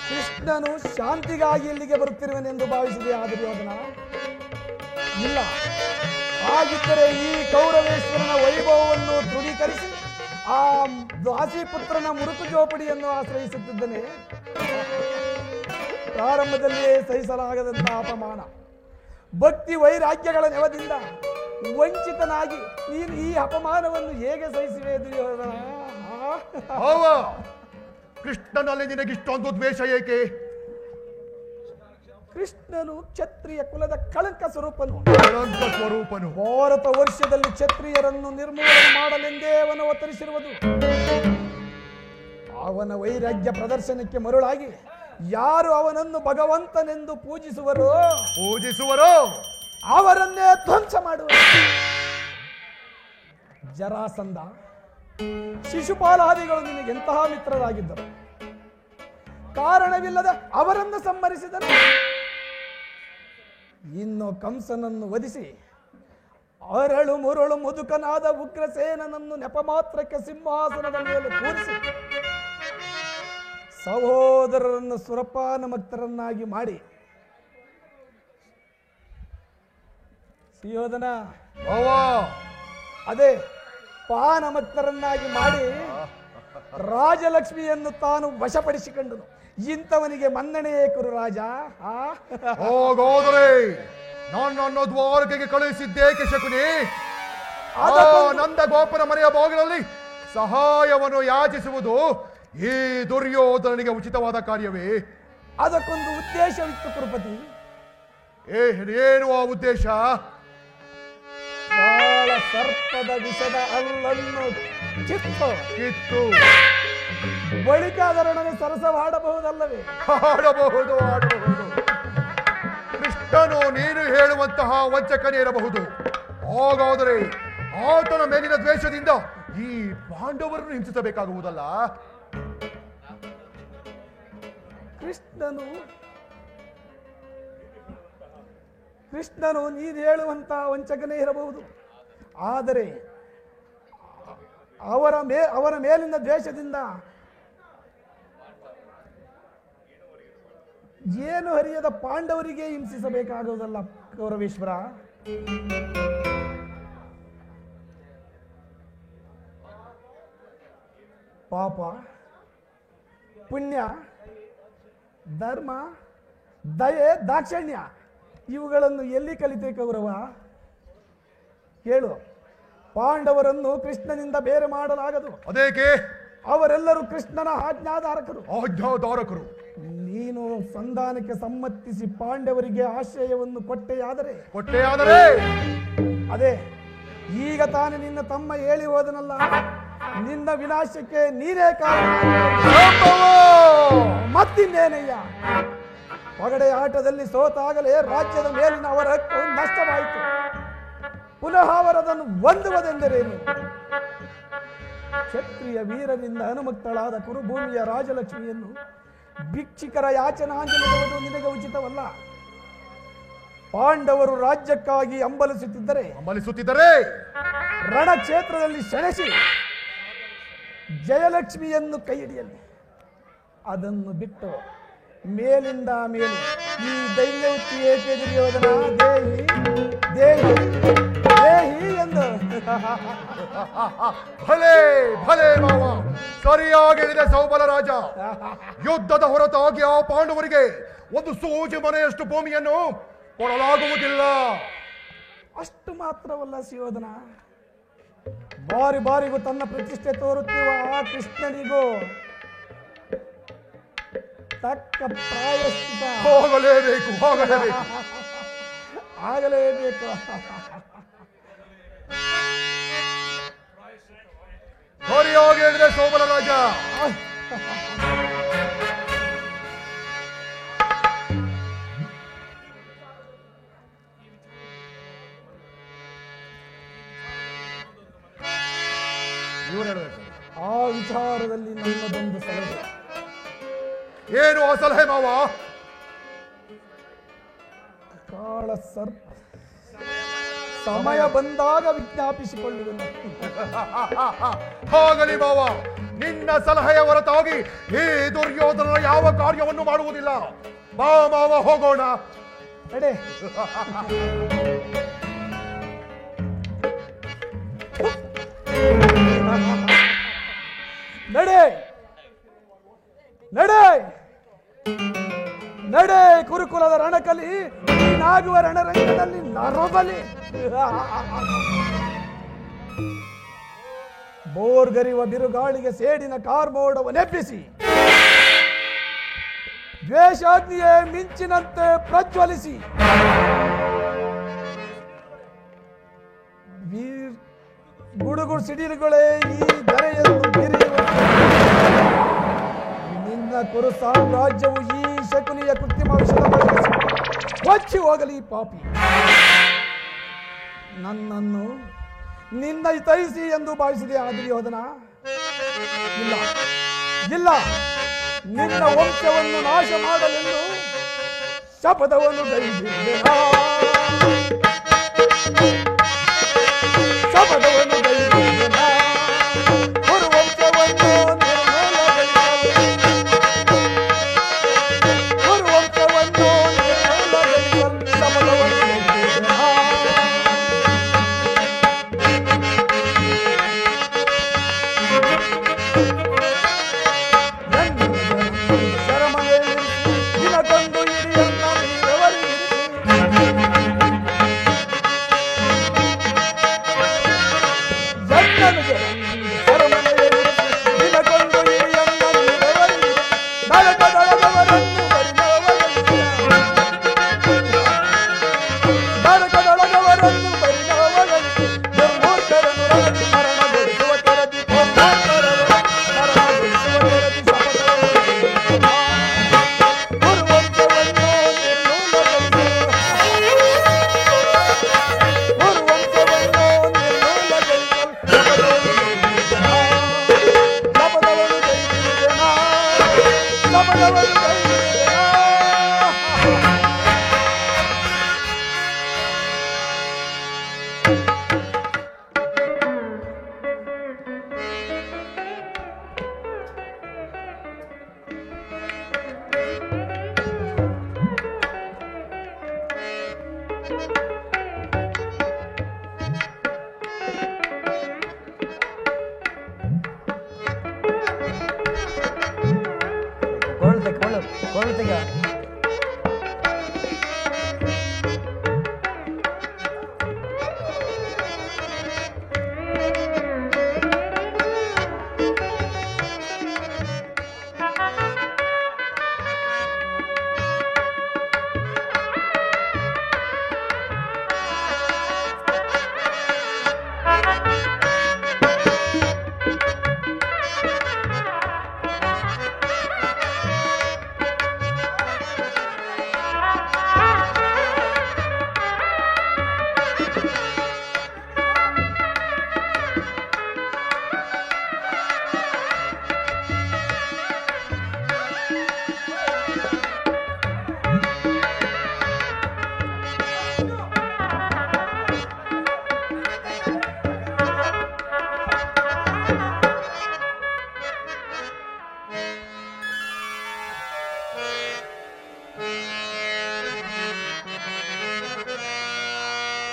ಕೃಷ್ಣನು ಶಾಂತಿಗಾಗಿ ಇಲ್ಲಿಗೆ ಬರುತ್ತಿರುವನೆಂದು ಭಾವಿಸಿದೆ ಆ ದುರ್ಯೋಧನ? ಇಲ್ಲ. ಹಾಗಿದ್ದರೆ ಈ ಕೌರವೇಶ್ವರನ ವೈಭವವನ್ನು ದೃಢೀಕರಿಸಿ ಆ ದಾಸಿಪುತ್ರನ ಮುರುಕು ಜೋಪಡಿಯನ್ನು ಆಶ್ರಯಿಸುತ್ತಿದ್ದನೆ. ಪ್ರಾರಂಭದಲ್ಲಿಯೇ ಸಹಿಸಲಾಗದಂತಹ ಅಪಮಾನ, ಭಕ್ತಿ ವೈರಾಗ್ಯಗಳ ನೆವದಿಂದ ವಂಚಿತನಾಗಿ ನೀನು ಈ ಅಪಮಾನವನ್ನು ಹೇಗೆ ಸಹಿಸಿವೆ ದುರ್ಯೋಧನ? ಕೃಷ್ಣನಲ್ಲಿ ನಿನಗಿಷ್ಟೊಂದು ದ್ವೇಷ ಏಕೆ? ಕೃಷ್ಣನು ಕ್ಷತ್ರಿಯ ಕುಲದ ಕಳಂಕ ಸ್ವರೂಪನು. ಭಾರತ ವರ್ಷದಲ್ಲಿ ಕ್ಷತ್ರಿಯರನ್ನು ನಿರ್ಮೂಲನೆ ಮಾಡಲೆಂದೇ ಅವನು ಅವತರಿಸಿರುವುದು. ಅವನ ವೈರಾಗ್ಯ ಪ್ರದರ್ಶನಕ್ಕೆ ಮರುಳಾಗಿ ಯಾರು ಅವನನ್ನು ಭಗವಂತನೆಂದು ಪೂಜಿಸುವರೋ ಅವರನ್ನೇ ಧ್ವಂಸ ಮಾಡುವರು. ಜರಾಸಂಧ, ಶಿಶುಪಾಲಾದಿಗಳು ನಿನಗೆಂತಹ ಮಿತ್ರರಾಗಿದ್ದರು. ಕಾರಣವಿಲ್ಲದ ಅವರನ್ನು ಸಂಹರಿಸಿದರು. ಇನ್ನು ಕಂಸನನ್ನು ವಧಿಸಿ ಅರಳು ಮುರಳು ಮುದುಕನಾದ ಉಗ್ರಸೇನನನ್ನು ನೆಪ ಮಾತ್ರಕ್ಕೆ ಸಿಂಹಾಸನದ ಮೇಲೆ ಕೂರಿಸಿ ಸಹೋದರರನ್ನು ಸುರಪಾನಮಕ್ತರನ್ನಾಗಿ ಮಾಡಿ ಸುಯೋಧನ ಅದೇ ಪಾನಮಕ್ತರನ್ನಾಗಿ ಮಾಡಿ ರಾಜಲಕ್ಷ್ಮಿಯನ್ನು ತಾನು ವಶಪಡಿಸಿಕೊಂಡನು. ಇಂಥವನಿಗೆ ಮನ್ನಣೆಯೇ ಕುರು ರಾಜ. ಹೋಗೋದ್ರೆ ನನ್ನನ್ನು ದ್ವಾರಕೆಗೆ ಕಳುಹಿಸಿದ್ದೇಕೆ ಶಕುನಿ? ನಂದ ಗೋಪನ ಮನೆಯ ಬಾಗಿಲಲ್ಲಿ ಸಹಾಯವನ್ನು ಯಾಚಿಸುವುದು ಈ ದುರ್ಯೋಧನನಿಗೆ ಉಚಿತವಾದ ಕಾರ್ಯವೇ? ಅದಕ್ಕೊಂದು ಉದ್ದೇಶವಿತ್ತು ಕುರುಪತಿ. ಏನು ಆ ಉದ್ದೇಶ? ಸರ್ಪದ ವಿಷದ ಅಲ್ಲನ್ನು ಕಿತ್ತು ಬಳಿಕ ಅದರೊಡನೆ ಸರಸವಾಡಬಹುದಲ್ಲವೇ? ಆಡಬಹುದು. ಕೃಷ್ಣನು ನೀನು ಹೇಳುವಂತಹ ವಂಚಕನೇ ಇರಬಹುದು. ಹಾಗಾದರೆ ಆತನ ಮೇಲಿನ ದ್ವೇಷದಿಂದ ಈ ಪಾಂಡವರನ್ನು ಹಿಂಸಿಸಬೇಕಾಗುವುದಲ್ಲ. ಕೃಷ್ಣನು ನೀನು ಹೇಳುವಂತಹ ವಂಚಕನೇ ಇರಬಹುದು. ಆದರೆ ಅವರ ಮೇಲಿನ ದ್ವೇಷದಿಂದ ಏನು ಹರಿಯದ ಪಾಂಡವರಿಗೆ ಹಿಂಸಿಸಬೇಕಾಗುವುದಲ್ಲ ಕೌರವೇಶ್ವರ. ಪಾಪ, ಪುಣ್ಯ, ಧರ್ಮ, ದಯೆ, ದಾಕ್ಷಿಣ್ಯ ಇವುಗಳನ್ನು ಎಲ್ಲಿ ಕಲಿತೆ ಕೌರವ? ಹೇಳು. ಪಾಂಡವರನ್ನು ಕೃಷ್ಣನಿಂದ ಬೇರೆ ಮಾಡಲಾಗದು. ಅದೇಕೆ? ಅವರೆಲ್ಲರೂ ಕೃಷ್ಣನ ಆಜ್ಞಾಧಾರಕರು. ನೀನು ಸಂಧಾನಕ್ಕೆ ಸಮ್ಮತಿಸಿ ಪಾಂಡವರಿಗೆ ಆಶ್ರಯವನ್ನು ಕೊಟ್ಟೆಯಾದರೆ ಅದೇ ಈಗ ತಾನೇ ನಿನ್ನ ತಮ್ಮ ಹೇಳಿ ಹೋದನಲ್ಲ, ನಿನ್ನ ವಿನಾಶಕ್ಕೆ ನೀನೇ ಕಾರಣ. ಮತ್ತಿನ್ನೇನಯ್ಯ? ಹೊಗಡೆ ಆಟದಲ್ಲಿ ಸೋತಾಗಲೇ ರಾಜ್ಯದ ಮೇಲಿನ ಅವರ ಹಕ್ಕು ನಷ್ಟವಾಯಿತು. ಪುನಃ ಅವರದನ್ನು ಹೊಂದುವುದೆಂದರೇನು? ಕ್ಷತ್ರಿಯ ವೀರರಿಂದ ಅನುಮಕ್ತಳಾದ ಕುರುಭೂಮಿಯ ರಾಜಲಕ್ಷ್ಮಿಯನ್ನು ಭಿಕ್ಷಿಕರ ಯಾಚನಾಂಜಲಿಡುವುದು ನಿನಗೆ ಉಚಿತವಲ್ಲ. ಪಾಂಡವರು ರಾಜ್ಯಕ್ಕಾಗಿ ಹಂಬಲಿಸುತ್ತಿದ್ದರೆ ರಣಕ್ಷೇತ್ರದಲ್ಲಿ ಸೆಣಸಿ ಜಯಲಕ್ಷ್ಮಿಯನ್ನು ಕೈ ಹಿಡಿಯಲಿ. ಅದನ್ನು ಬಿಟ್ಟು ಮೇಲಿಂದ ಮೇಲೆ ಈ ದೈನ್ಯವೃತ್ತಿ ಏಕೆ ದುರ್ಯೋಧನ? ದೇಹಿ ಎಂದು ಭಲೆ ಮಾವ, ಸರಿಯಾಗಿ ಹೇಳಿದೆ ಸೌಬಲ ರಾಜ. ಯುದ್ಧದ ಹೊರತಾಗಿ ಆ ಪಾಂಡವರಿಗೆ ಒಂದು ಸೂಜಿ ಮನೆಯಷ್ಟು ಭೂಮಿಯನ್ನು ಕೊಡಲಾಗುವುದಿಲ್ಲ. ಅಷ್ಟು ಮಾತ್ರವಲ್ಲ ಸುಯೋಧನ, ಬಾರಿಗೂ ತನ್ನ ಪ್ರತಿಷ್ಠೆ ತೋರುತ್ತಿರುವ ಆ ಕೃಷ್ಣನಿಗೂ ತಕ್ಕ ಪ್ರಾಯಶ್ಚಿತ ಆಗಲೇಬೇಕು. ಸರಿಯಾಗಿ ಹೇಳಿದೆ ಸೋಬಲ ರಾಜ. ಇವರು ಹೇಳಬೇಕು. ಆ ವಿಚಾರದಲ್ಲಿ ನನ್ನದೊಂದು ಸಲಹೆ. ಏನು ಆ ಸಲಹೆ ಮಾವ? ಕಾಳ ಸರ್ಪ ಸಮಯ ಬಂದಾಗ ವಿಜ್ಞಾಪಿಸಿಕೊಳ್ಳುವೆನು. ಹಾಗಲಿ ಮಾವ, ನಿನ್ನ ಸಲಹೆಯ ಹೊರತಾಗಿ ಈ ದುರ್ಯೋಧನ ಯಾವ ಕಾರ್ಯವನ್ನು ಮಾಡುವುದಿಲ್ಲ. ಬಾ ಮಾವ, ಹೋಗೋಣ. ನಡೆ. ನಡೆ ನಡೆ ನಡೆ ಕುರುಕುಲದ ರಣಕಲಿ, ನೀನಾಗುವ ರಣರಂಗದಲ್ಲಿ ನರಬಲಿ. ಬೋರ್ಗರಿವ ಬಿರುಗಾಳಿಗೆ ಸೇಡಿನ ಕಾರ್ಮೋಡವನ್ನೆಬ್ಬಿಸಿ ದ್ವೇಷಾಗ್ನಿಯೇ ಮಿಂಚಿನಂತೆ ಪ್ರಜ್ವಲಿಸಿ ಗುಡುಗುಡು ಸಿಡಿಲುಗಳೇ ಈ ಧರೆಯನ್ನು ಗಿರಿಯುವ ನಿನ್ನ ಕುರು ಸಾಮ್ರಾಜ್ಯವು ಈ ಶಕುನಿಯ ಕೃತ್ರಿಮ ಔಷಧ ಕೊಚ್ಚಿ ಹೋಗಲಿ ಪಾಪಿ. ನನ್ನನ್ನು ನಿನ್ನ ಹಿತೈಸಿ ಎಂದು ಭಾವಿಸಿದೆ ಆ ದುರ್ಯೋಧನ. ಇಲ್ಲ ಇಲ್ಲ, ನಿನ್ನ ವಂಶವನ್ನು ನಾಶ ಮಾಡಲೆಂದು ಶಪಥವನ್ನು ಗೈದಿರುವೆನಾ? ಶಪಥವನ್ನು ಗೈದಿರುವೆನಾ? ಕುರುವಂಶವನ್ನು ನಿರ್ಮೂಲಗೊಳಿಸಲು, ಕುರುವಂಶವನ್ನು ನಿರ್ಮೂಲಗೊಳಿಸಲು ಶಪಥವನ್ನು ಗೈದಿರುವೆನಾ?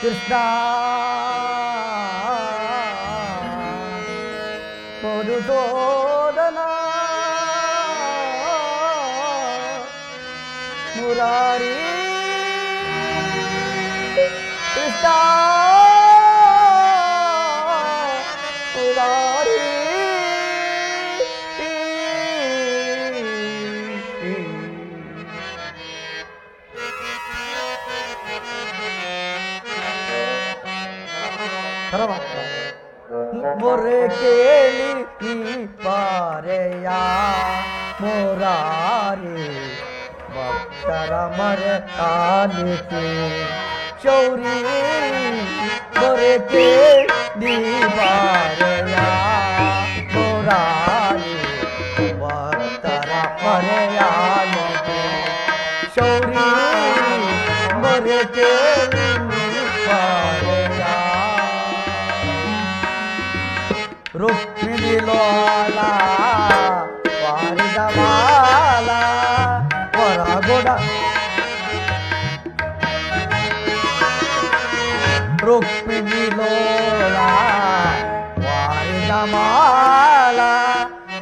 ಕೃಷ್ಣ ಮಧುಸೂದನ ಮುರಾರಿ ಕೃಷ್ಣ ಮುರಾರಿ ಮೊರೆ ಕೇಳಿ ಈ ಪಾರೆಯ ಮುರಾರಿ ಭಕ್ತರ ಮರೆ ಆಲಿಸಿ ಶೌರಿ ಮೊರೆ ಕೇಳಿ ಪಾರೆಯ ಮುರಾರಿ ರುಕ್ಮಿಣಿ ಲೋಲ ವಾರಿದ ಮಾಲ ಹೊರಗುಡ ರುಕ್ಮಿಣಿ ಲೋಲ ವಾರಿದ ಮಾಲ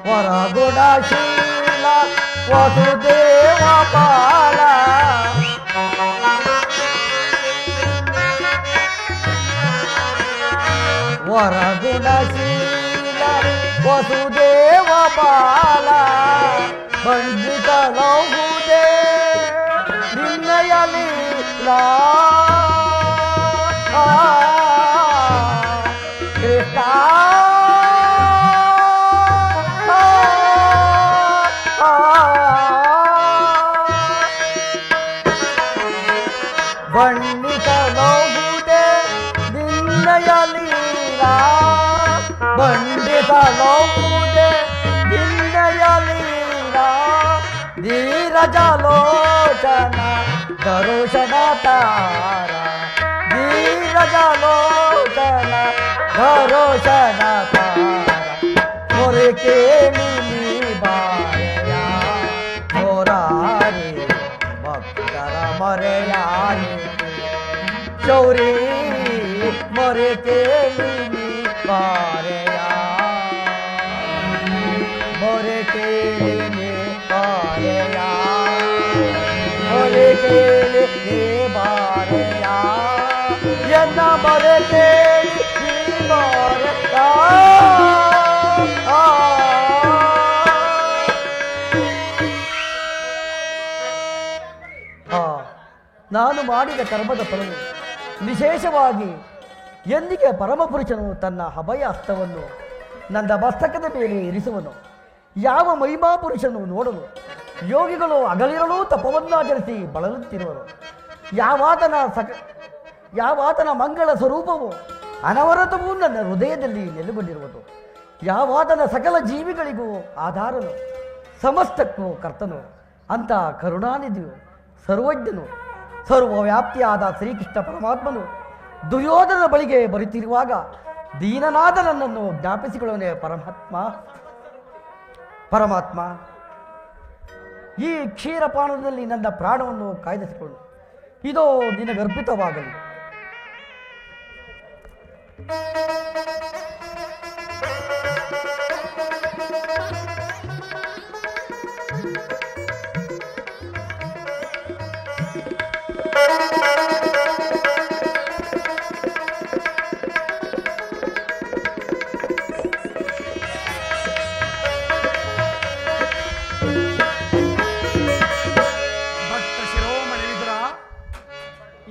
ಹೊರಗುಡ ಶೀಲ ವಸುದೇವ ಪಾಲ ವರಗುಣಶೀಲ ವಸುದೇವ ಬಾಲ ಖಂಡಿತ ಲೌಗುದೇ ನಿನ್ನಯಲಿ ಕೃಷ್ಣ ಖಂಡಿತ ಲೌಗುದೇ ನಿನ್ನಯಲಿ ಬಂಡಿತ ಲೋಕುದೆ ನಿನ್ನಯ ಲೀಲಾ ಧೀರಜಲೋಚನ ದರುಶನ ತಾರ ಧೀರಜಲೋಚನ ದರುಶನ ತಾರ ಮೊರೆ ಕೇಳಿ ಬಾರೆಯ ಮೊರಾರಿ ಭಕ್ತರ ಮರೆಯಾರಿ ಚೌರಿ ಮೊರೆ ಕೇಳಿ ಬಾರೆಯ ಮೊರೆ ಕೇಳಿ ಬಾರೆಯ ಮೊರೆ ಕೇಳಿ ಬಾರೆಯ ಎನ್ನ ಮೊರೆ ಕೇಳಿ ಬಾರೆಯ ನಾನು ಮಾಡಿದ ಕರ್ಮದ ಫಲವು ವಿಶೇಷವಾಗಿ ಎಂದಿಗೆ ಪರಮಪುರುಷನು ತನ್ನ ಅಭಯ ಹಸ್ತವನ್ನು ನನ್ನ ಮಸ್ತಕದ ಮೇಲೆ ಇರಿಸುವನು. ಯಾವ ಮಹಿಮಾ ಪುರುಷನು ನೋಡಲು ಯೋಗಿಗಳು ಹಗಲಿರಲು ತಪವನ್ನಾಚರಿಸಿ ಬಳಲುತ್ತಿರುವರು. ಯಾವಾತನ ಮಂಗಳ ಸ್ವರೂಪವು ಅನವರತವೂ ನನ್ನ ಹೃದಯದಲ್ಲಿ ನೆಲೆಗೊಂಡಿರುವುದು. ಯಾವಾತನ ಸಕಲ ಜೀವಿಗಳಿಗೂ ಆಧಾರನು ಸಮಸ್ತಕ್ಕೂ ಕರ್ತನು ಅಂತ ಕರುಣಾನಿಧಿಯು ಸರ್ವಜ್ಞನು ಸರ್ವವ್ಯಾಪ್ತಿಯಾದ ಶ್ರೀಕೃಷ್ಣ ಪರಮಾತ್ಮನು ದುರ್ಯೋಧನ ಬಳಿಗೆ ಬರುತ್ತಿರುವಾಗ ದೀನನಾದ ನನ್ನನ್ನು ಜ್ಞಾಪಿಸಿಕೊಳ್ಳುವನೇ ಪರಮಾತ್ಮ ಈ ಕ್ಷೀರಪಾನದಲ್ಲಿ ನನ್ನ ಪ್ರಾಣವನ್ನು ಕಾಯ್ದಿಸಿಕೊಳ್ಳು. ಇದೋ ನಿನಗರ್ಪಿತವಾಗಲಿ.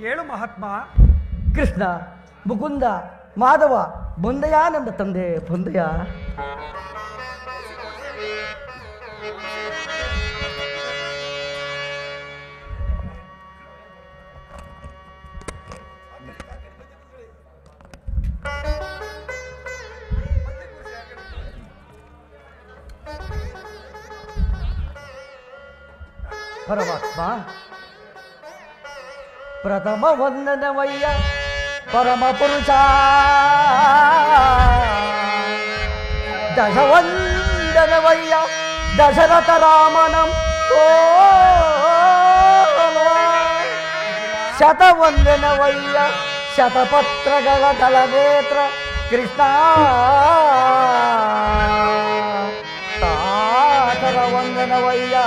ಏಳು ಮಹಾತ್ಮ. ಕೃಷ್ಣ, ಮುಕುಂದ, ಮಾಧವ, ಬೊಂದಯ್ಯ ನನ್ನ ತಂದೆ ಬೊಂದಯ್ಯ. ಪರಮಾತ್ಮ, ಪ್ರಥಮ ವಂದನವಯ್ಯ ಪರಮ ಪುರುಷ, ದಶವಂದನವಯ್ಯ ದಶರಥ ರಾಮನಂ ಶತವಂದನವಯ್ಯ ಶತಪತ್ರಗಳ ದಳನೇತ್ರ ಕೃಷ್ಣ, ತಾತರ ವಂದನವಯ್ಯ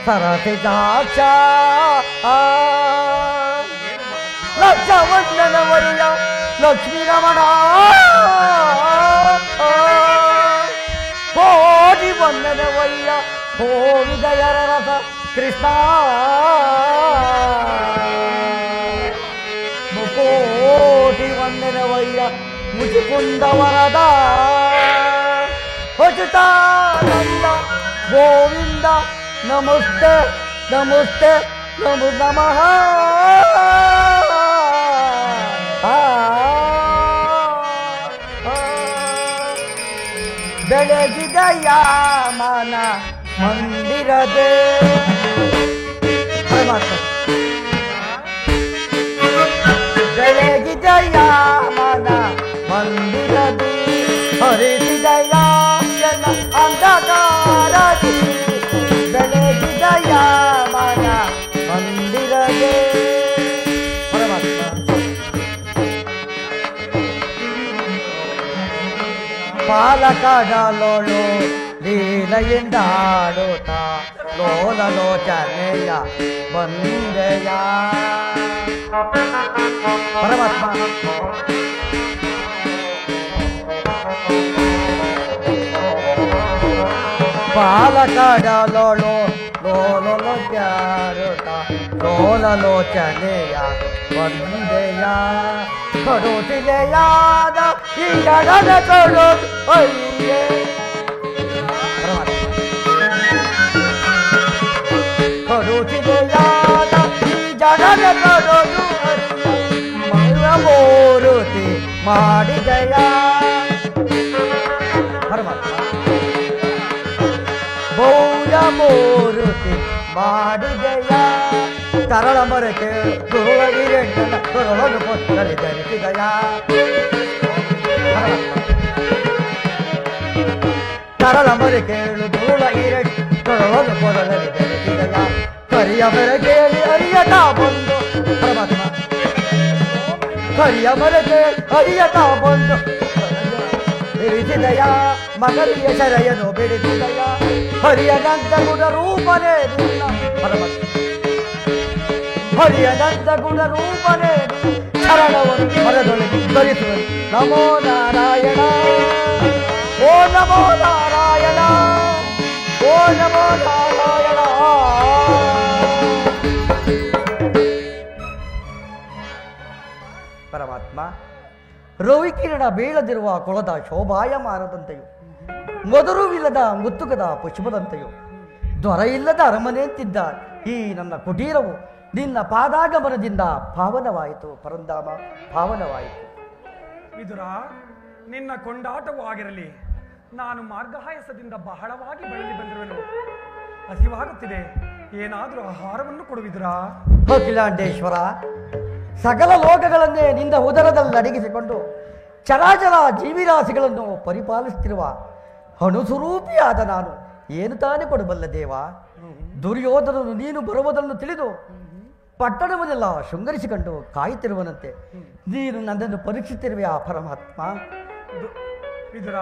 ಸರಸಿಜಾಕ್ಷ, ಲಕ್ಷ ವಂದನವಯ್ಯ ಲಕ್ಷ್ಮೀ ರಮಣ, ಕೋಟಿ ವಂದನವಯ್ಯ ಕೋವಿದಯರ ರಸ ಕೃಷ್ಣ, ಮುಕೋಟಿ ವಂದನವಯ್ಯ ಮುಚಿಕುಂದ ವರದ ಅಚ್ಯುತಾನಂದ ಗೋವಿಂದ ನಮಸ್ತೆ ನಮಸ್ತೆ ನಮೋ ನಮಃ. ಬೆಳಗಿದಯ ಮನ ಮಂದಿರದೆ ಬೆಳಗಿದಯ ಮನ ಮಂದಿರದೆ ಹರಿಸಿದಯ ಪಾಲಕಡಲೋಳು ಲೀಲೆಯಿಂದಾಡುತ್ತ ಲೋಲಲೋಚನೆಯ ಬಂದೆಯ ಪರಮಾತ್ಮ ಪಾಲಕಡಲೋಳು ಲೋಲಲೋಚಾರುತ್ತ ಲೋಲಲೋಚನೆಯ ಬಂದೆಯ ಕೊಡುತ್ತಿದೆಯಾದ ಈ ಜಗದ ಕೊಡು ಅಯ್ಯೇ ಕೊಡುತ್ತಿದೆಯಾದ ಈ ಜಗದ ಕೊಡೋದು ಮೂರುತಿ ಮಾಡಿದೆಯ ಪರಮಾತ್ಮ ಬೌರ ಮೂರುತಿ ಮಾಡಿದೆಯ ತರಳ ಮರಕ್ಕೆ ತುರುಳಗಿರೆಂಟನ ತುರುಳನು ಪೊತ್ತಲಿ ಧರಿಸಿದಯ ತರಳ ಮರೆ ಕೇಳು ತುರುಳಗಿರೆಂಟು ತುರುಳನು ಪೊರಲಲ್ಲಿ ಧರಿಸಿದಯ ಕರಿಯ ಮರೆ ಕೇಳಿ ಅರಿಯತಾ ಬಂದು ಪರಮಾತ್ಮ ಕರಿಯ ಮರೆ ಕೇಳಿ ಅರಿಯತಾ ಬಂದು ಬಿಡಿಸಿದಯ ಮಗಲಿಯ ಶರಯನು ಬಿಡಿಸಿದಯ ಹರಿಯನಂತ ಗುಣ ರೂಪನೇ ನಿನ್ನ ಪರಮಾತ್ಮ ಹರಿಯನಂತ ಗುಣ ರೂಪನೇ ಶರಣವನ್ನು ಮರದೊಳಗೆ ಧರಿಸುವನು ನಮೋ ನಾರಾಯಣ ಓ ನಮೋ ನಾರಾಯಣ ಓ ನಮೋ ನಾರಾಯಣ ಪರಮಾತ್ಮ ರವಿಕಿರಣ ಬೀಳದಿರುವ ಕೊಳದ ಶೋಭಾಯಮಾನದಂತೆಯು ಮಧುರವಿಲ್ಲದ ಮುತ್ತುಕದ ಪುಷ್ಪದಂತೆಯು ದ್ವರ ಇಲ್ಲದ ಅರಮನೆಯಂತಿದ್ದ ಈ ನನ್ನ ಕುಟೀರವು ನಿನ್ನ ಪಾದಾಗಮನದಿಂದ ಪಾವನವಾಯಿತು ಪರಂಧಾಮ ಪಾವನವಾಯಿತು. ವಿದುರ, ನಿನ್ನ ಕೊಂಡಾಟವೂ ಆಗಿರಲಿ. ನಾನು ಮಾರ್ಗಹಾಯಸದಿಂದ ಬಹಳವಾಗಿ ಬಳಲಿ ಬಂದಿರುವೆನು. ಹಸಿವಾಗುತ್ತಿದೆ, ಏನಾದರೂ ಆಹಾರವನ್ನು ಕೊಡುವಿದುರ? ಅಖಿಲಾಂಡೇಶ್ವರ, ಸಕಲ ಲೋಕಗಳನ್ನೇ ನಿನ್ನ ಉದರದಲ್ಲಿ ಅಡಗಿಸಿಕೊಂಡು ಚರಾಚರ ಜೀವಿರಾಶಿಗಳನ್ನು ಪರಿಪಾಲಿಸುತ್ತಿರುವ ಅಣುಸ್ವರೂಪಿಯಾದ ನಾನು ಏನು ತಾನೇ ಕೊಡಬಲ್ಲ ದೇವ? ದುರ್ಯೋಧನನು ನೀನು ಬರುವುದನ್ನು ತಿಳಿದು ಪಟ್ಟಣವನ್ನೆಲ್ಲ ಶೃಂಗರಿಸಿಕೊಂಡು ಕಾಯುತ್ತಿರುವನಂತೆ ನೀನು ನನ್ನನ್ನು ಪರೀಕ್ಷಿಸುತ್ತಿರುವೆ ಆ ಪರಮಾತ್ಮ. ವಿದುರ,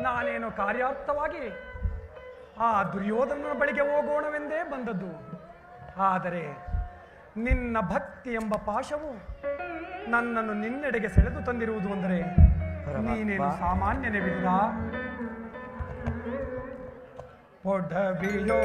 ನಾನೇನು ಕಾರ್ಯಾರ್ಥವಾಗಿ ಆ ದುರ್ಯೋಧನನ ಬಳಿಗೆ ಹೋಗೋಣವೆಂದೇ ಬಂದದ್ದು. ಆದರೆ ನಿನ್ನ ಭಕ್ತಿ ಎಂಬ ಪಾಶವು ನನ್ನನ್ನು ನಿನ್ನೆಡೆಗೆ ಸೆಳೆದು ತಂದಿರುವುದು ಅಂದರೆ ನೀನೇನು ಸಾಮಾನ್ಯನೇ ವಿದುರ? ಒಡವಿಯೋ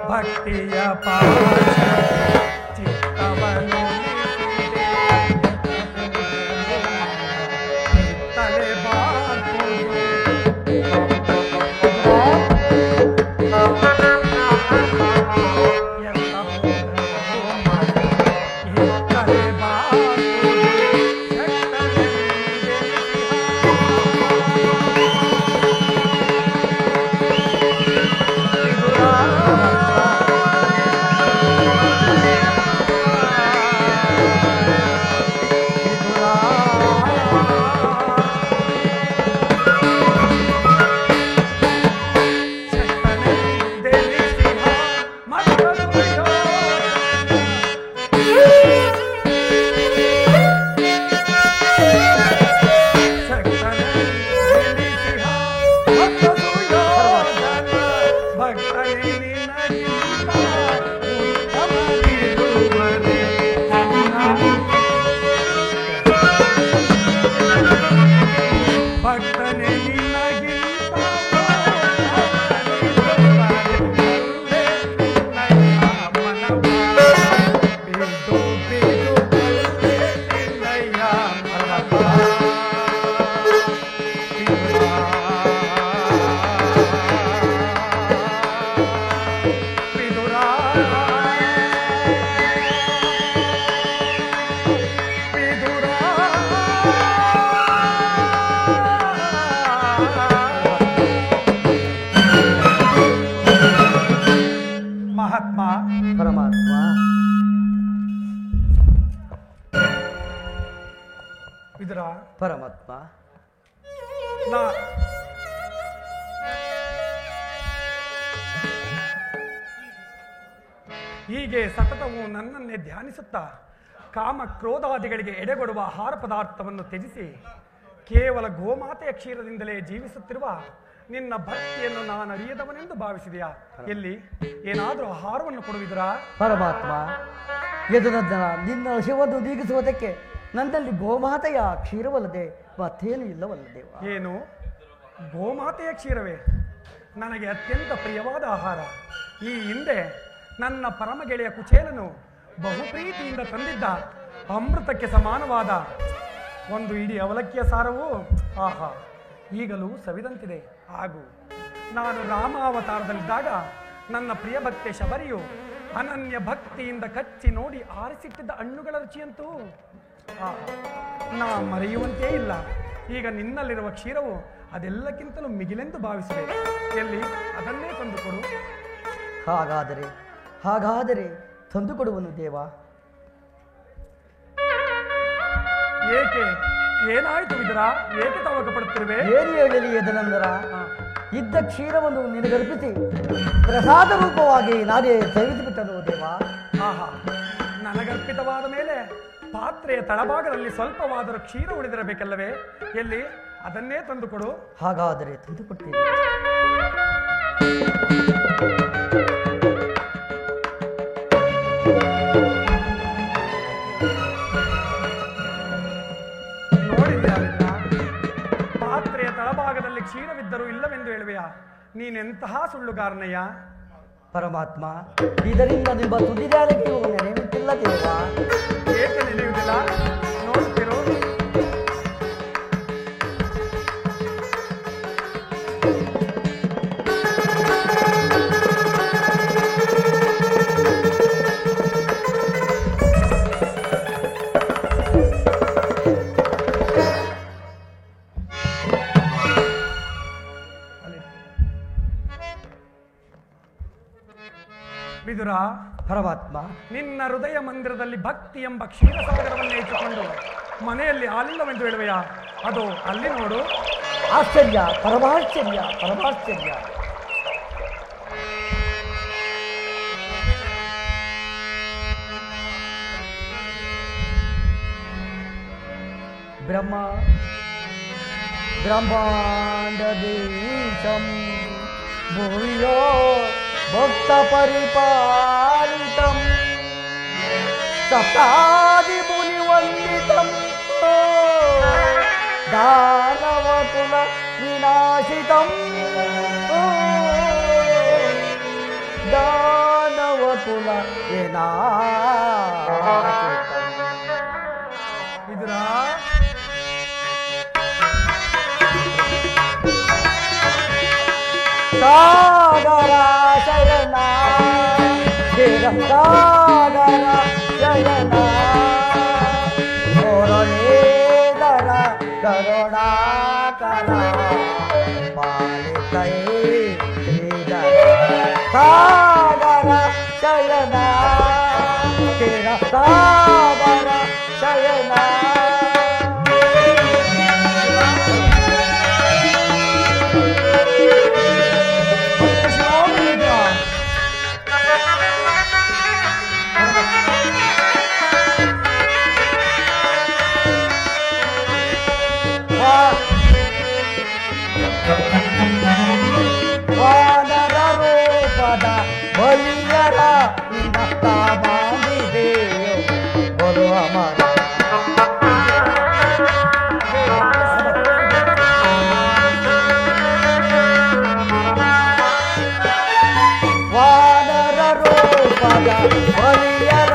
ಭಕ್ತಿಯ ಪಾಶ ಚಿತ್ತವನು ತಲೆ ಭಕ್ತನೇ ಮಹಾತ್ಮ. ಪರಮಾತ್ಮ. ವಿದುರ. ಪರಮಾತ್ಮ. ಹೀಗೆ ಸತತವು ನನ್ನನ್ನೇ ಧ್ಯಾನಿಸುತ್ತಾ ಕಾಮ ಕ್ರೋಧಾದಿಗಳಿಗೆ ಎಡೆಗೊಡುವ ಆಹಾರ ಪದಾರ್ಥವನ್ನು ತ್ಯಜಿಸಿ ಕೇವಲ ಗೋಮಾತೆಯ ಕ್ಷೀರದಿಂದಲೇ ಜೀವಿಸುತ್ತಿರುವ ನಿನ್ನ ಭಕ್ತಿಯನ್ನು ನಾನು ಅರಿಯದವನೆಂದು ಭಾವಿಸಿದೆಯಾ? ಎಲ್ಲಿ ಏನಾದರೂ ಆಹಾರವನ್ನು ಕೊಡುವಿದುರಾ? ಪರಮಾತ್ಮ, ಯದುನಂದನ, ನಿನ್ನ ಹಸಿವನ್ನು ನೀಗಿಸುವುದಕ್ಕೆ ನನ್ನಲ್ಲಿ ಗೋಮಾತೆಯ ಕ್ಷೀರವಲ್ಲದೆ ಮತ್ತೇನು ಇಲ್ಲವಲ್ಲದೆ. ಏನು ಗೋಮಾತೆಯ ಕ್ಷೀರವೇ? ನನಗೆ ಅತ್ಯಂತ ಪ್ರಿಯವಾದ ಆಹಾರ. ಈ ಹಿಂದೆ ನನ್ನ ಪರಮ ಗೆಳೆಯ ಕುಚೇಲನು ಬಹು ಪ್ರೀತಿಯಿಂದ ತಂದಿದ್ದ ಅಮೃತಕ್ಕೆ ಸಮಾನವಾದ ಒಂದು ಇಡೀ ಅವಲಕ್ಕಿಯ ಸಾರವು ಆಹಾ ಈಗಲೂ ಸವಿದಂತಿದೆ. ಹಾಗೂ ನಾನು ರಾಮಾವತಾರದಲ್ಲಿದ್ದಾಗ ನನ್ನ ಪ್ರಿಯ ಭಕ್ತೆ ಶಬರಿಯು ಅನನ್ಯ ಭಕ್ತಿಯಿಂದ ಕಚ್ಚಿ ನೋಡಿ ಆರಿಸಿಟ್ಟಿದ್ದ ಹಣ್ಣುಗಳ ರುಚಿಯಂತೂ ಆಹಾ ನಾ ಮರೆಯುವಂತೇ ಇಲ್ಲ. ಈಗ ನಿನ್ನಲ್ಲಿರುವ ಕ್ಷೀರವು ಅದೆಲ್ಲಕ್ಕಿಂತಲೂ ಮಿಗಿಲೆಂದು ಭಾವಿಸಿದೆ. ಎಲ್ಲಿ ಅದನ್ನೇ ತಂದುಕೊಡು. ಹಾಗಾದರೆ ತಂದುಕೊಡುವನು ದೇವ. ಏಕೆ ಏನಾಯ್ತು ವಿದುರ? ಏಕೆ ತವಕ ಪಡುತ್ತಿರುವೆ? ಏನು ಹೇಳಲಿ ಯದುನಂದನ, ಇದ್ದ ಕ್ಷೀರವನ್ನು ನಿನಗರ್ಪಿಸಿ ಪ್ರಸಾದ ರೂಪವಾಗಿ ನಾನೇ ತೆಗೆದುಬಿಟ್ಟನು ದೇವ. ಆಹಾ, ನನಗರ್ಪಿತವಾದ ಮೇಲೆ ಪಾತ್ರೆಯ ತಳಭಾಗದಲ್ಲಿ ಸ್ವಲ್ಪವಾದರೂ ಕ್ಷೀರ ಉಳಿದಿರಬೇಕಲ್ಲವೇ? ಎಲ್ಲಿ ಅದನ್ನೇ ತಂದುಕೊಡು. ಹಾಗಾದರೆ ತಂದುಕೊಡ್ತೀನಿ. ನೋಡಿದ್ಯಾವಿಲ್ಲ, ಪಾತ್ರೆಯ ತಳಭಾಗದಲ್ಲಿ ಕ್ಷೀರವಿದ್ದರೂ ಇಲ್ಲವೆಂದು ಹೇಳುವೆಯಾ? ನೀನೆಂತಹ ಸುಳ್ಳುಗಾರನಯ್ಯ. ಪರಮಾತ್ಮ, ಇದರಿಂದ ನಿಮ್ಮ ತುದಿದಾಳಕ್ಕೆ ನೆನೆಯುತ್ತಿಲ್ಲ ದೇವ. ಏಕೆ ನೆನೆಯುವುದಿಲ್ಲ? ನೋಡುತ್ತಿರೋ. ವಿದುರ, ಪರಮಾತ್ಮ, ನಿನ್ನ ಹೃದಯ ಮಂದಿರದಲ್ಲಿ ಭಕ್ತಿ ಎಂಬ ಕ್ಷೀರಸಾಗರವನ್ನೇ ಇಟ್ಟುಕೊಂಡು ಮನೆಯಲ್ಲಿ ಹಾಲಿಲ್ಲವೆಂದು ಹೇಳುವೆಯಾ? ಅದು ಅಲ್ಲಿ ನೋಡು. ಆಶ್ಚರ್ಯ, ಪರಮಾಶ್ಚರ್ಯ, ಪರಮಾಶ್ಚರ್ಯ. ಬ್ರಹ್ಮಾಂಡದೇಶಂ ಭೂಯೋ ಭಕ್ತ ಪರಿಪಾಲಿತಂ ಸಪ್ತಾದಿ ಮುನಿವಂದಿತಂ ದಾನವಕುಲ ವಿನಾಶಿತಂ ದಾನವಕುಲ ವಿನಾಶಿತಂ. ವಿದುರ, ಸಾಗರ ಶರಣ ಸಾಗರ ಶರಣ ಮುರಳೀಧರ ಕರುಣಾಕರ ಪಾಲಿತೈ ಸಾಗರ ಶರಣ ಸಾಗರ ಶರಣ. ವಾನರ ರೂಪದ ಬಲಿಯರ ಮಾಡಿದೆಯೋ ಬಲು ಅಮರ. ವಾನರ ರೂಪದ ಬಲಿಯರ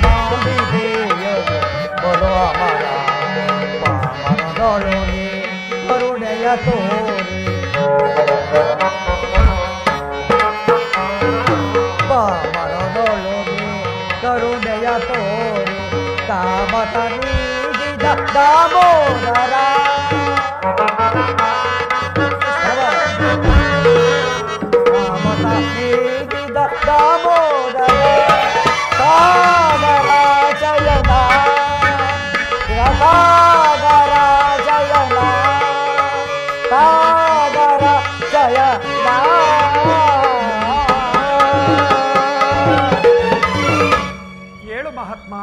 ಮಾಡಿದೆಯೋ ಬಲು ಅಮರ. ಪಾಮರದೊಳಗೆ ಕರುಣೆಯ ತೋರಿ ಪಾಮರದೊಳಗೆ ಕರುಣೆಯ ತೋರಿ ಕಾಮತ ನೀಗಿದ ದಾಮೋದರ. ಕಾಮತ ನೀಗಿದ ದಾಮೋದರ ಸಾಗರ ಜಯನ ಸಾಗರ ಜಯನ ಸಾಗರ ಜಯನ. ಹೇಳು ಮಹಾತ್ಮ,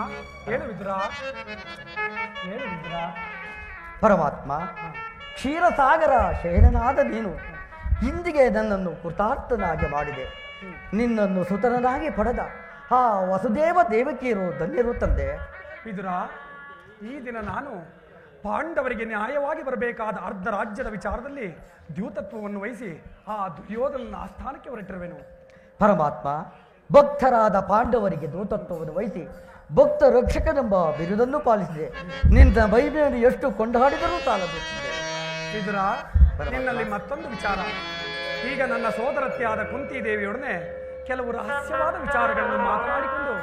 ಹೇಳು ವಿದುರ, ಹೇಳು ವಿದುರ. ಪರಮಾತ್ಮ, ಕ್ಷೀರಸಾಗರ ಶಯನನಾದ ನೀನು ಇಂದಿಗೆ ನನ್ನನ್ನು ಕೃತಾರ್ಥನಾಗಿ ಮಾಡಿದೆ. ನಿನ್ನನ್ನು ಸುತನನಾಗಿ ಪಡೆದ ಆ ವಸುದೇವ ದೇವಕಿಯರು ಧನ್ಯರು ತಂದೆ. ವಿದುರ, ಈ ದಿನ ನಾನು ಪಾಂಡವರಿಗೆ ನ್ಯಾಯವಾಗಿ ಬರಬೇಕಾದ ಅರ್ಧ ರಾಜ್ಯದ ವಿಚಾರದಲ್ಲಿ ದ್ಯೂತತ್ವವನ್ನು ವಹಿಸಿ ಆ ದುರ್ಯೋಧನನ ಆಸ್ಥಾನಕ್ಕೆ ಹೊರಟಿರುವೆನು. ಪರಮಾತ್ಮ, ಭಕ್ತರಾದ ಪಾಂಡವರಿಗೆ ದೂತತ್ವವನ್ನು ವಹಿಸಿ ಭಕ್ತ ರಕ್ಷಕನೆಂಬ ಬಿರುದನ್ನು ಪಾಲಿಸಿದೆ. ನಿನ್ನ ಮಹಿಮೆಯನ್ನು ಎಷ್ಟು ಕೊಂಡಾಡಿದರೂ ಸಾಲದು. ವಿದುರ, ನಿನ್ನಲ್ಲಿ ಮತ್ತೊಂದು ವಿಚಾರ. ಈಗ ನನ್ನ ಸೋದರತ್ತೆಯಾದ ಕುಂತಿದೇವಿಯೊಡನೆ ಕೆಲವು ರಹಸ್ಯವಾದ ವಿಚಾರಗಳನ್ನು ಮಾತನಾಡಿಕೊಂಡು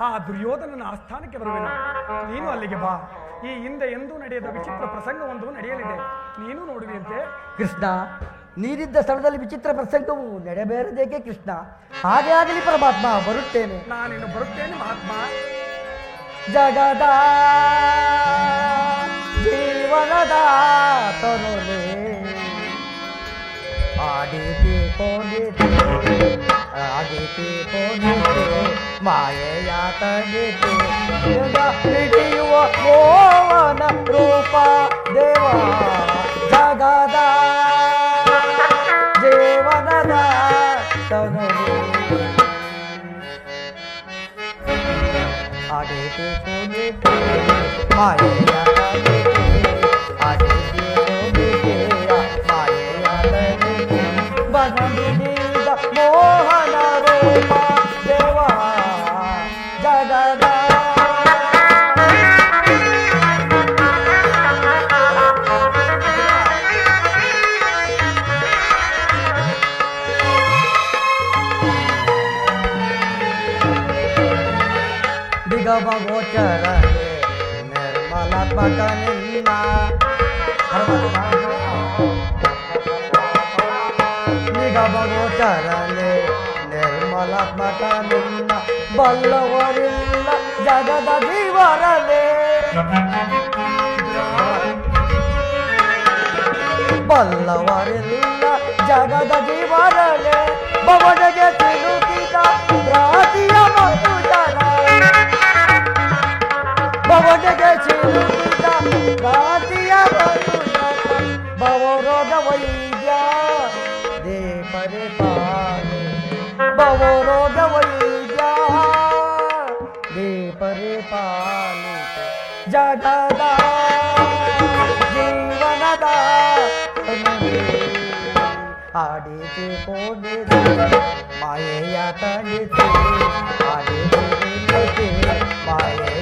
ಆ ದುರ್ಯೋಧನನ ಆಸ್ಥಾನಕ್ಕೆ ಬರುವೆನು. ನೀನು ಅಲ್ಲಿಗೆ ಬಾ. ಈ ಹಿಂದೆ ಎಂದೂ ನಡೆಯದ ವಿಚಿತ್ರ ಪ್ರಸಂಗವೊಂದು ನಡೆಯಲಿದೆ, ನೀನು ನೋಡುವಿಯಂತೆ. ಕೃಷ್ಣ, ನೀರಿದ್ದ ಸ್ಥಳದಲ್ಲಿ ವಿಚಿತ್ರ ಪ್ರಸಂಗವು ನಡೆಯಬೇರದೇಕೆ ಕೃಷ್ಣ? ಹಾಗೆ ಆಗಲಿ ಪರಮಾತ್ಮ, ಬರುತ್ತೇನೆ. ನಾನಿನ್ನು ಬರುತ್ತೇನೆ ಮಹಾತ್ಮ. ಜಗದ ಜೀವನದ ತರುಣೆ ಆಡಿತಿ ಕೊಂಡಿತೆ ಆಡಿತಿ ಕೊಂಡಿತೆ ಮಾಯೆಯ ತಗಿತೆ ಹಿಡಿಯುವ ಮೋಹನ ರೂಪ ದೇವ. ಜಗದ ಜೀವನದ ತರುಣೆ ಆಡಿತಿ ಕೊಂಡಿತೆ ಮಾಯೆಯ ತಗಿತೆ ಆಡಿತಿ ಕೊಂಡಿತೆ ಮಾಯೆಯ ತಗಿತೆ ಬನಡಿದ ಮೋಹನ ರೂಪ ದೇವ. ಜಗದ ದಿಗಮಗೋಚರನೆ ನಿರ್ಮಲಾತ್ಮಕ ನಿನ್ನ ನಿಗಮಗೋಚರನೆ ನಿರ್ಮಲಾತ್ಮಕ ನಿನ್ನ ಬಲ್ಲವರಿಲ್ಲ ಜಗದ ಜೀವರಲೆ. ಬಲ್ಲವರಿಲ್ಲ ಜಗದ ಜೀವರಲೆ ಬವನಿಗೆ ಸಿಲುಕಿದ ರಾತಿಯ ಮತ್ತು ಜನ ಬವನಿಗೆ ಸಿಲುಕಿದ ರಾತಿಯ ಮತ್ತು ಜನ ಬವರೋಗ ವೈದ್ಯ ದೇವರೇ ಪಾಲೆ ಬವರೋಗ ವೈದ್ಯ ದೇವರೇ ಪಾಲೆ. ಜಗದ ಜೀವನದ ಆಡಿತಿ ಕೊಂಡಿದೆ ಮಾಯೆಯ ತಣಿತೆ ಆಡಿತಿ ಮಾಯೆ